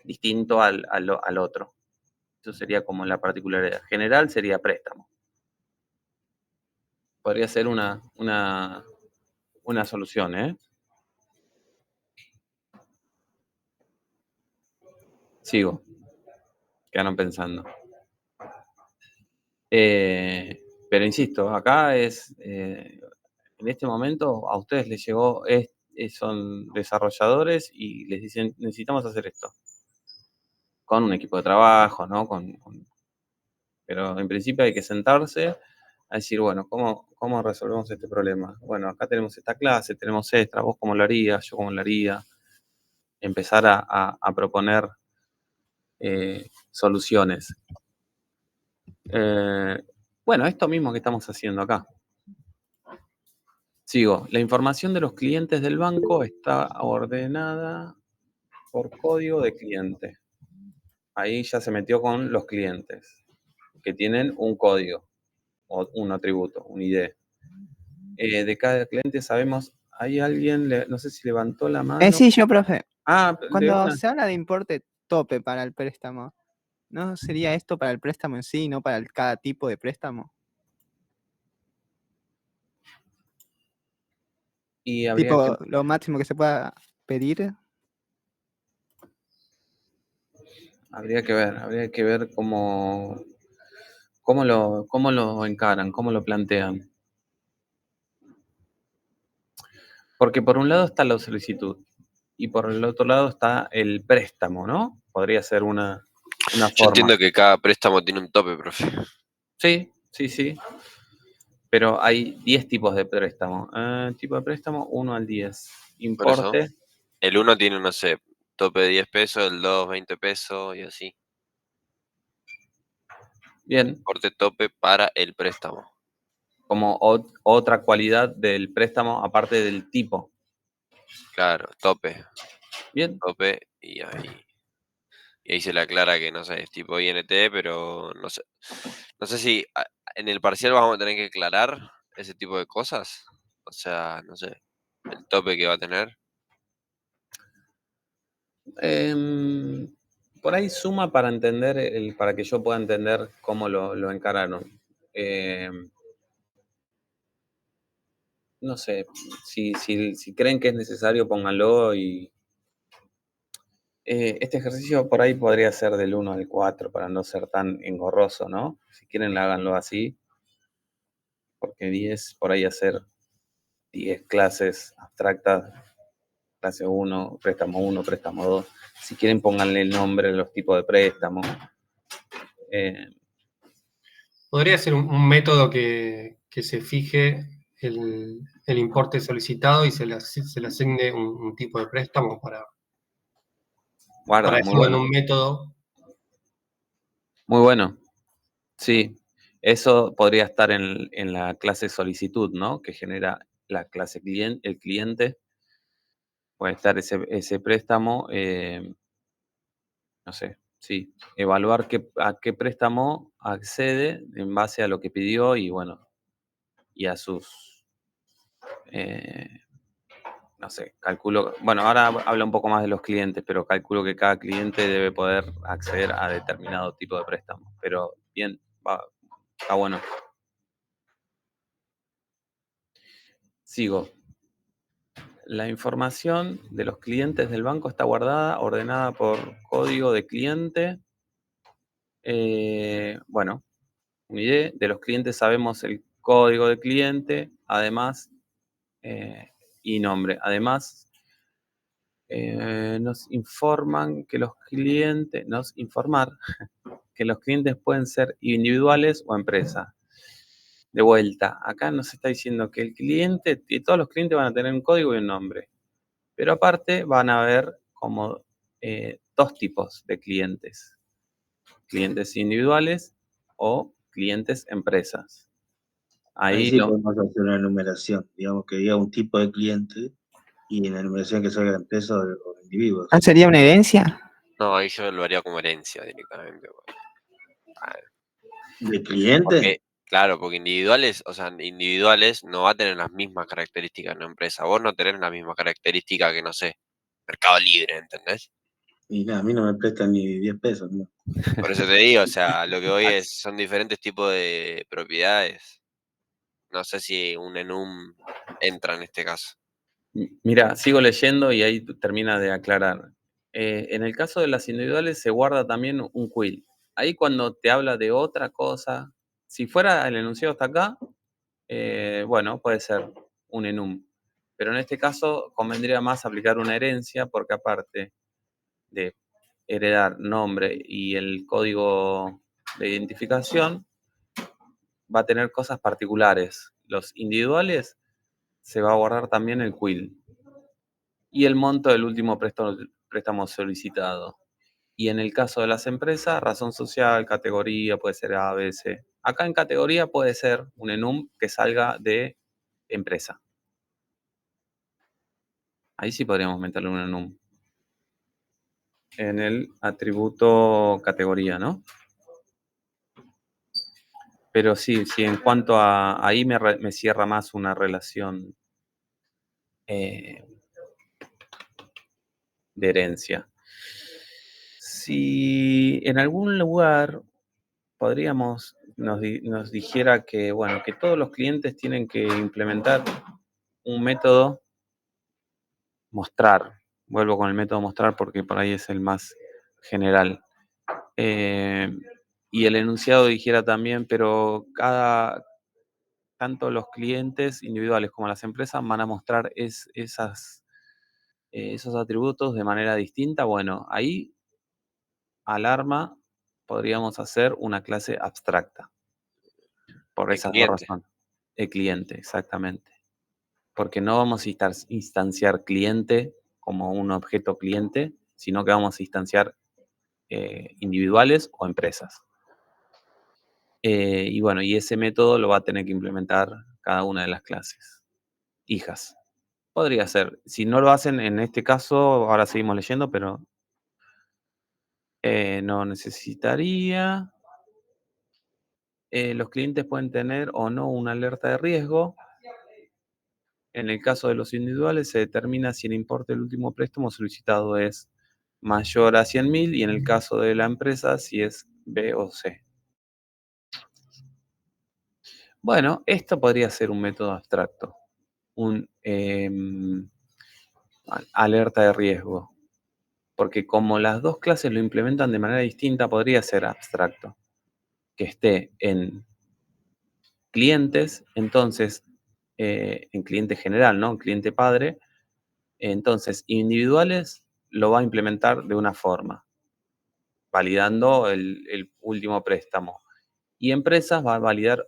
distinto al otro. Eso sería como la particularidad. General sería préstamo. Podría ser una solución, ¿eh? Sigo. Quedaron pensando. Pero insisto, acá en este momento a ustedes les llegó, son desarrolladores y les dicen, necesitamos hacer esto. Con un equipo de trabajo, ¿no? Pero en principio hay que sentarse a decir, bueno, ¿cómo resolvemos este problema? Bueno, acá tenemos esta clase, tenemos esta, vos cómo lo harías, yo cómo lo haría. Empezar a proponer soluciones. Bueno, esto mismo que estamos haciendo acá. Sigo. La información de los clientes del banco está ordenada por código de cliente. Ahí ya se metió con los clientes, que tienen un código, o un atributo, un ID. De cada cliente sabemos, hay alguien, no sé si levantó la mano. Sí, yo, profe. De Cuando una. se habla de importe tope para el préstamo, ¿no sería esto para el préstamo en sí, no para cada tipo de préstamo? Y habría Tipo, que, lo máximo que se pueda pedir. habría que ver cómo lo encaran, cómo lo plantean. Porque por un lado está la solicitud y por el otro lado está el préstamo, ¿no? Podría ser una Yo forma. entiendo que cada préstamo tiene un tope, profe. Sí. Pero hay 10 tipos de préstamo. Tipo de préstamo 1 al 10. Por eso, Importe. el 1 tiene, no sé, tope de 10 pesos, el 2, 20 pesos y así. Bien. Importe tope para el préstamo. Como otra cualidad del préstamo aparte del tipo. Claro, tope. Bien. Tope y ahí se le aclara que, no sé, es tipo INT, pero no sé si en el parcial vamos a tener que aclarar ese tipo de cosas. O sea, no sé, el tope que va a tener. Por ahí suma para entender, para que yo pueda entender cómo lo encararon. No sé, si creen que es necesario, pónganlo y este ejercicio por ahí podría ser del 1 al 4 para no ser tan engorroso, ¿no? Si quieren, háganlo así, porque 10, por ahí hacer 10 clases abstractas, clase 1, préstamo 2. Si quieren, pónganle el nombre de los tipos de préstamo. ¿Podría ser un método que se fije el importe solicitado y se le asigne un tipo de préstamo para Guarda, muy dejarlo en bueno. un método? Muy bueno. Sí, eso podría estar en la clase solicitud, ¿no? Que genera la clase cliente, el cliente, puede estar ese préstamo, no sé, sí, evaluar a qué préstamo accede en base a lo que pidió y bueno, y a sus, eh, no sé, calculo, bueno, ahora habla un poco más de los clientes, pero calculo que cada cliente debe poder acceder a determinado tipo de préstamo. Pero bien, está bueno. Sigo. La información de los clientes del banco está guardada, ordenada por código de cliente. Bueno, una idea. De los clientes sabemos el código de cliente, además, y nombre. Además, nos informan que informar que los clientes pueden ser individuales o empresas. De vuelta, acá nos está diciendo que el cliente, y todos los clientes van a tener un código y un nombre. Pero aparte van a haber como dos tipos de clientes. Clientes individuales o clientes empresas. Ahí sí podemos hacer una enumeración, digamos que diga un tipo de cliente y en la enumeración que salga empresa o individuos. Ah, ¿sería una herencia? No, ahí yo lo haría como herencia directamente. ¿De cliente? Porque, claro, porque individuales, o sea, individuales no va a tener las mismas características en una empresa. Vos no tenés la misma característica que, no sé, Mercado Libre, ¿entendés? Y nada, a mí no me prestan ni 10 pesos, ¿no? Por eso te digo, o sea, lo que voy es, son diferentes tipos de propiedades. No sé si un enum entra en este caso. Mira, sigo leyendo y ahí termina de aclarar. En el caso de las individuales se guarda también un quill. Ahí cuando te habla de otra cosa, si fuera el enunciado hasta acá, bueno, puede ser un enum. Pero en este caso convendría más aplicar una herencia porque aparte de heredar nombre y el código de identificación, va a tener cosas particulares. Los individuales se va a guardar también el quill y el monto del último préstamo solicitado. Y en el caso de las empresas, razón social, categoría, puede ser A, B, C. Acá en categoría puede ser un enum que salga de empresa. Ahí sí podríamos meterle un enum. En el atributo categoría, ¿no? Pero sí, en cuanto a ahí me cierra más una relación de herencia. Si en algún lugar nos dijera que, bueno, que todos los clientes tienen que implementar un método mostrar. Vuelvo con el método mostrar porque por ahí es el más general. Y el enunciado dijera también, pero tanto los clientes individuales como las empresas van a mostrar esos atributos de manera distinta. Bueno, ahí alarma podríamos hacer una clase abstracta. Por El esas dos cliente. razones. El cliente, exactamente. Porque no vamos a instanciar cliente como un objeto cliente, sino que vamos a instanciar individuales o empresas. Y bueno, y ese método lo va a tener que implementar cada una de las clases. Hijas. Podría ser. Si no lo hacen en este caso, ahora seguimos leyendo, pero no necesitaría. Los clientes pueden tener o no una alerta de riesgo. En el caso de los individuales se determina si el importe del último préstamo solicitado es mayor a 100.000 y en el caso de la empresa si es B o C. Bueno, esto podría ser un método abstracto, un alerta de riesgo, porque como las dos clases lo implementan de manera distinta, podría ser abstracto, que esté en clientes, entonces, en cliente general, ¿no? Cliente padre, entonces individuales lo va a implementar de una forma, validando el último préstamo. Y empresas va a validar,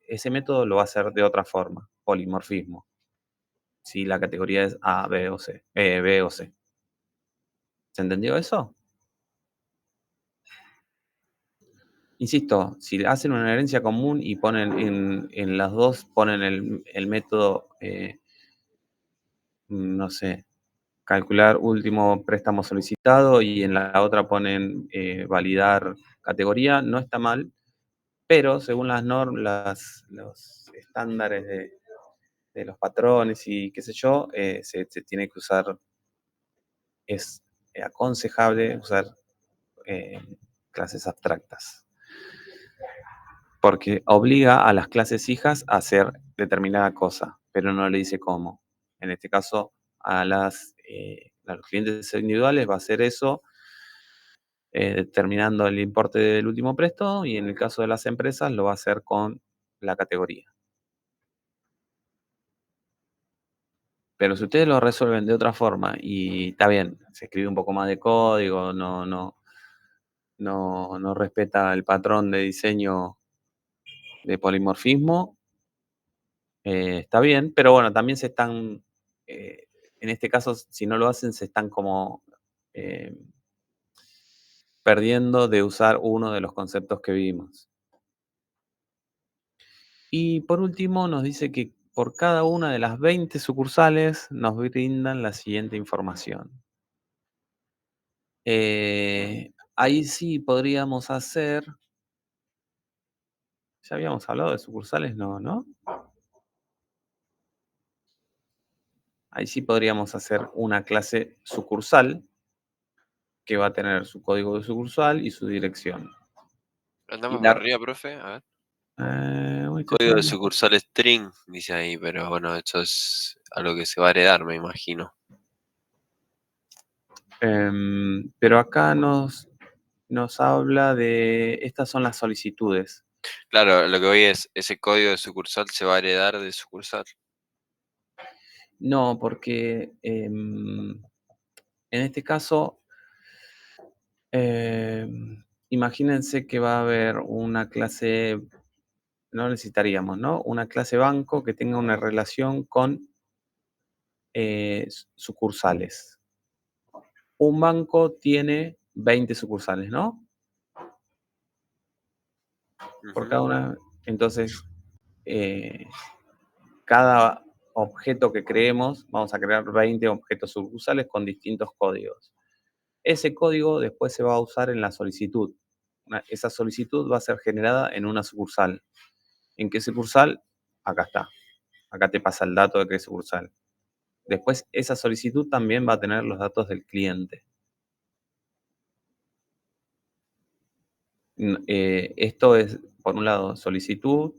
ese método lo va a hacer de otra forma, polimorfismo. Si la categoría es A, B o C, B o C. ¿Se entendió eso? insisto, si hacen una herencia común y ponen en las dos, ponen el método, no sé, calcular último préstamo solicitado y en la otra ponen validar categoría, no está mal, pero según las normas, los estándares de los patrones y qué sé yo, se tiene que usar, es aconsejable usar clases abstractas, porque obliga a las clases hijas a hacer determinada cosa, pero no le dice cómo. En este caso, a los clientes individuales va a hacer eso, determinando el importe del último préstamo, y en el caso de las empresas lo va a hacer con la categoría. Pero si ustedes lo resuelven de otra forma y está bien, se escribe un poco más de código, no respeta el patrón de diseño de polimorfismo, está bien, pero bueno, también se están, en este caso, si no lo hacen, se están como perdiendo de usar uno de los conceptos que vimos. Y por último, nos dice que por cada una de las 20 sucursales nos brindan la siguiente información. Ahí sí podríamos hacer. ¿Ya habíamos hablado de sucursales? No. Ahí sí podríamos hacer una clase sucursal que va a tener su código de sucursal y su dirección. Andamos la- para arriba, profe. A ver. Uy, Código de sucursal string, dice ahí, pero bueno, eso es algo que se va a heredar, me imagino. Pero acá nos habla de, estas son las solicitudes. Claro, lo que voy es, ese código de sucursal se va a heredar de sucursal. No, porque en este caso, imagínense que va a haber una clase, no necesitaríamos, ¿no? Una clase banco que tenga una relación con sucursales. Un banco tiene 20 sucursales, ¿no? Por cada una. Entonces, cada objeto que creemos, vamos a crear 20 objetos sucursales con distintos códigos. Ese código después se va a usar en la solicitud. Esa solicitud va a ser generada en una sucursal. ¿En qué sucursal? Acá está. Acá te pasa el dato de qué sucursal. Después, esa solicitud también va a tener los datos del cliente. Esto es, por un lado, solicitud,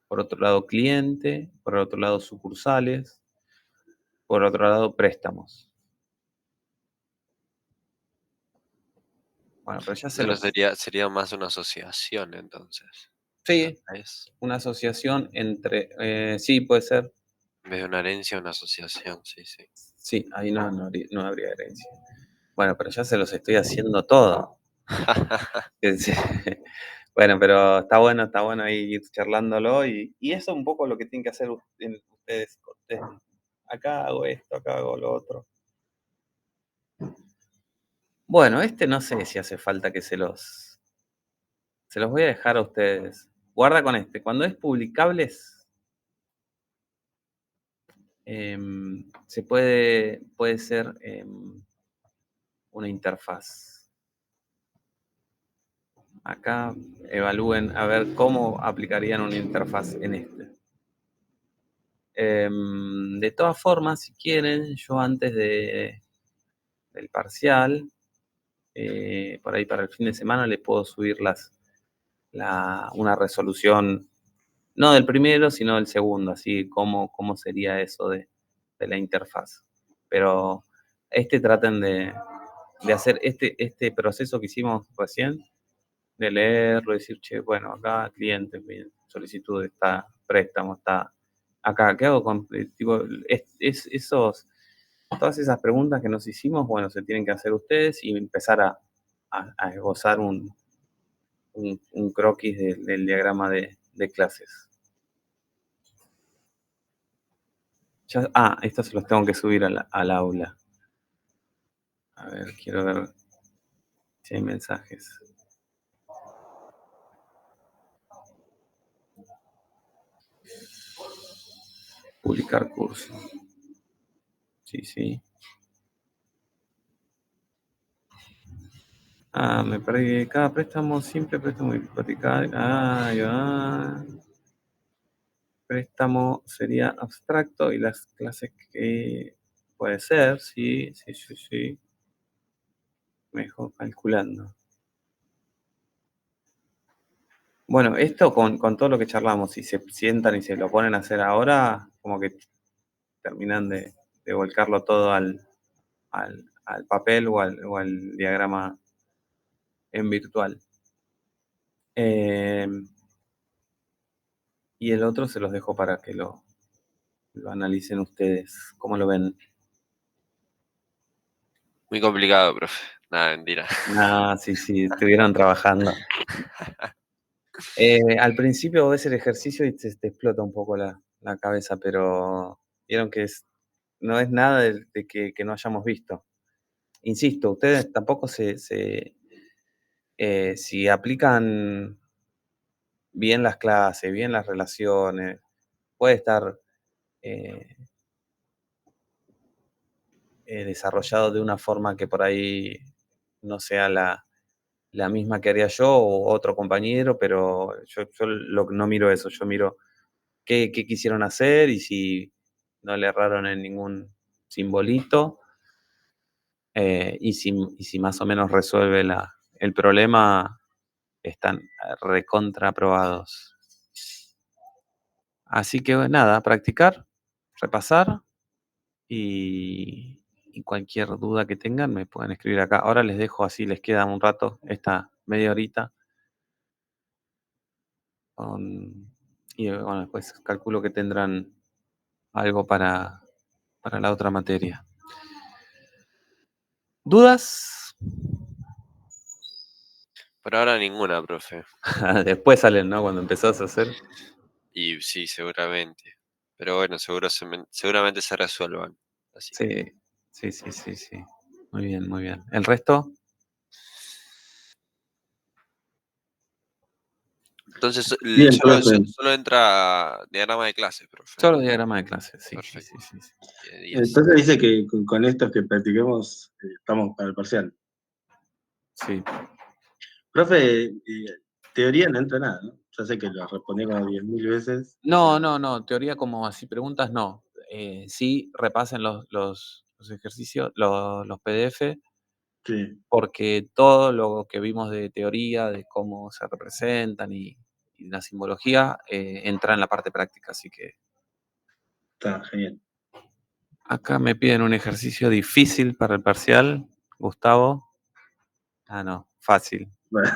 por otro lado, cliente, por otro lado, sucursales, por otro lado, préstamos. Bueno, pero ya se Entonces los... sería más una asociación, entonces. Sí, Es, una asociación entre... sí, puede ser. en vez de una herencia, una asociación, sí. Sí, ahí no habría herencia. Bueno, pero ya se los estoy haciendo todo. Bueno, pero está bueno ahí ir charlándolo y eso es un poco lo que tienen que hacer ustedes. Acá hago esto, acá hago lo otro. Bueno, no sé si hace falta que se los voy a dejar a ustedes. Guarda con este. Cuando es publicables, se puede ser una interfaz. Acá evalúen a ver cómo aplicarían una interfaz en este. De todas formas, si quieren, yo antes del parcial, por ahí para el fin de semana, le puedo subir una resolución, no del primero, sino del segundo, así cómo sería eso de la interfaz. Pero traten de hacer este proceso que hicimos recién, de leerlo, decir, che, bueno, acá cliente, solicitud, está préstamo, está acá, ¿qué hago con, tipo, todas esas preguntas que nos hicimos, bueno, se tienen que hacer ustedes y empezar a esbozar un croquis del diagrama de clases. Estos se los tengo que subir al aula. A ver, quiero ver si hay mensajes. Publicar curso. Sí, sí. Me perdí. Cada préstamo, simple préstamo hipotecario. Ahí va. Préstamo sería abstracto y las clases que puede ser, sí. Mejor calculando. Bueno, esto con todo lo que charlamos, si se sientan y se lo ponen a hacer ahora, como que terminan de volcarlo todo al papel o al diagrama en virtual. Y el otro se los dejo para que lo analicen ustedes. ¿Cómo lo ven? Muy complicado, profe. Nada, mentira. Sí, estuvieron trabajando. Al principio ves el ejercicio y te explota un poco la cabeza, pero vieron que no es nada de que no hayamos visto. Insisto, ustedes tampoco si aplican bien las clases, bien las relaciones, puede estar desarrollado de una forma que por ahí no sea la misma que haría yo o otro compañero, pero yo no miro eso, yo miro qué quisieron hacer y si no le erraron en ningún simbolito, y si más o menos resuelve el problema, están recontra aprobados. Así que nada, practicar, repasar y cualquier duda que tengan me pueden escribir acá. Ahora les dejo así, les queda un rato, esta media horita. Y bueno, después calculo que tendrán algo para la otra materia. ¿Dudas? Por ahora ninguna, profe. Después salen, ¿no? Cuando empezás a hacer. Y sí, seguramente. Pero bueno, seguramente se resuelvan. Así que Sí. Muy bien, muy bien. ¿El resto? entonces, Bien, profe. solo entra diagrama de clases, profe. Solo diagrama de clases, sí. Perfecto. Sí. 10. Entonces dice que con esto que practiquemos estamos para el parcial. Sí. Profe, teoría no entra nada, ¿no? Ya sé que lo respondí como 10.000 veces. No. Teoría como así, preguntas no. Sí, repasen los ejercicios, los PDF, Sí, porque todo lo que vimos de teoría, de cómo se representan y la simbología, entra en la parte práctica. Así que está genial. acá me piden un ejercicio difícil para el parcial, Gustavo. No, fácil. Bueno,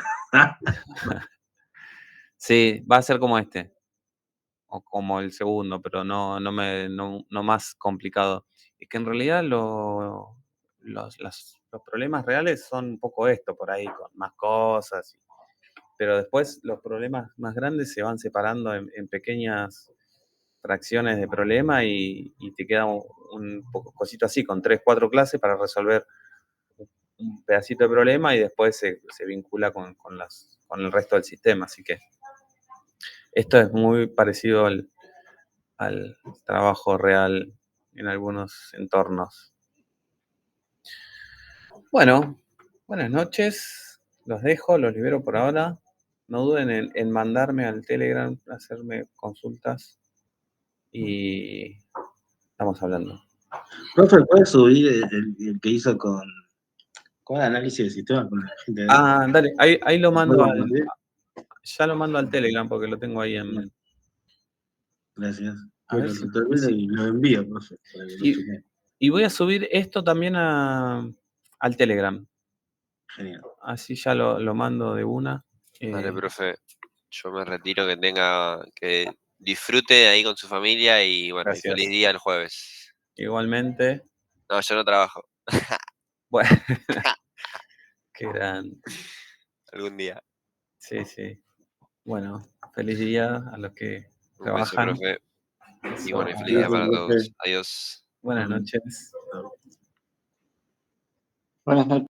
Sí, va a ser como este, o como el segundo, pero no más complicado. Es que en realidad los problemas reales son un poco esto por ahí, con más cosas, pero después los problemas más grandes se van separando en pequeñas fracciones de problema y te queda un cosito así, con 3, 4 clases para resolver un pedacito de problema y después se vincula con el resto del sistema. Así que esto es muy parecido al trabajo real en algunos entornos. Bueno, buenas noches. Los dejo, los libero por ahora. No duden en mandarme al Telegram, hacerme consultas y estamos hablando. profe, ¿puedes subir el que hizo con el análisis de sistema con la gente de Dale, ahí lo mando ¿Sí? ya lo mando al Telegram porque lo tengo ahí en. Gracias. A ver Bueno, si- lo termino y lo envío, profe, para que lo y, chequeen. y voy a subir esto también al Telegram. Genial. Así ya lo mando de una. Dale, profe. Yo me retiro, que disfrute ahí con su familia y bueno, y Gracias. feliz día el jueves. Igualmente. No, yo no trabajo. Bueno, qué grande. Algún día. Sí. Bueno, feliz día a los que Un beso, trabajan. profe. Y Eso, bueno, y feliz día Gracias, para profe. todos. Adiós. buenas noches. Buenas noches.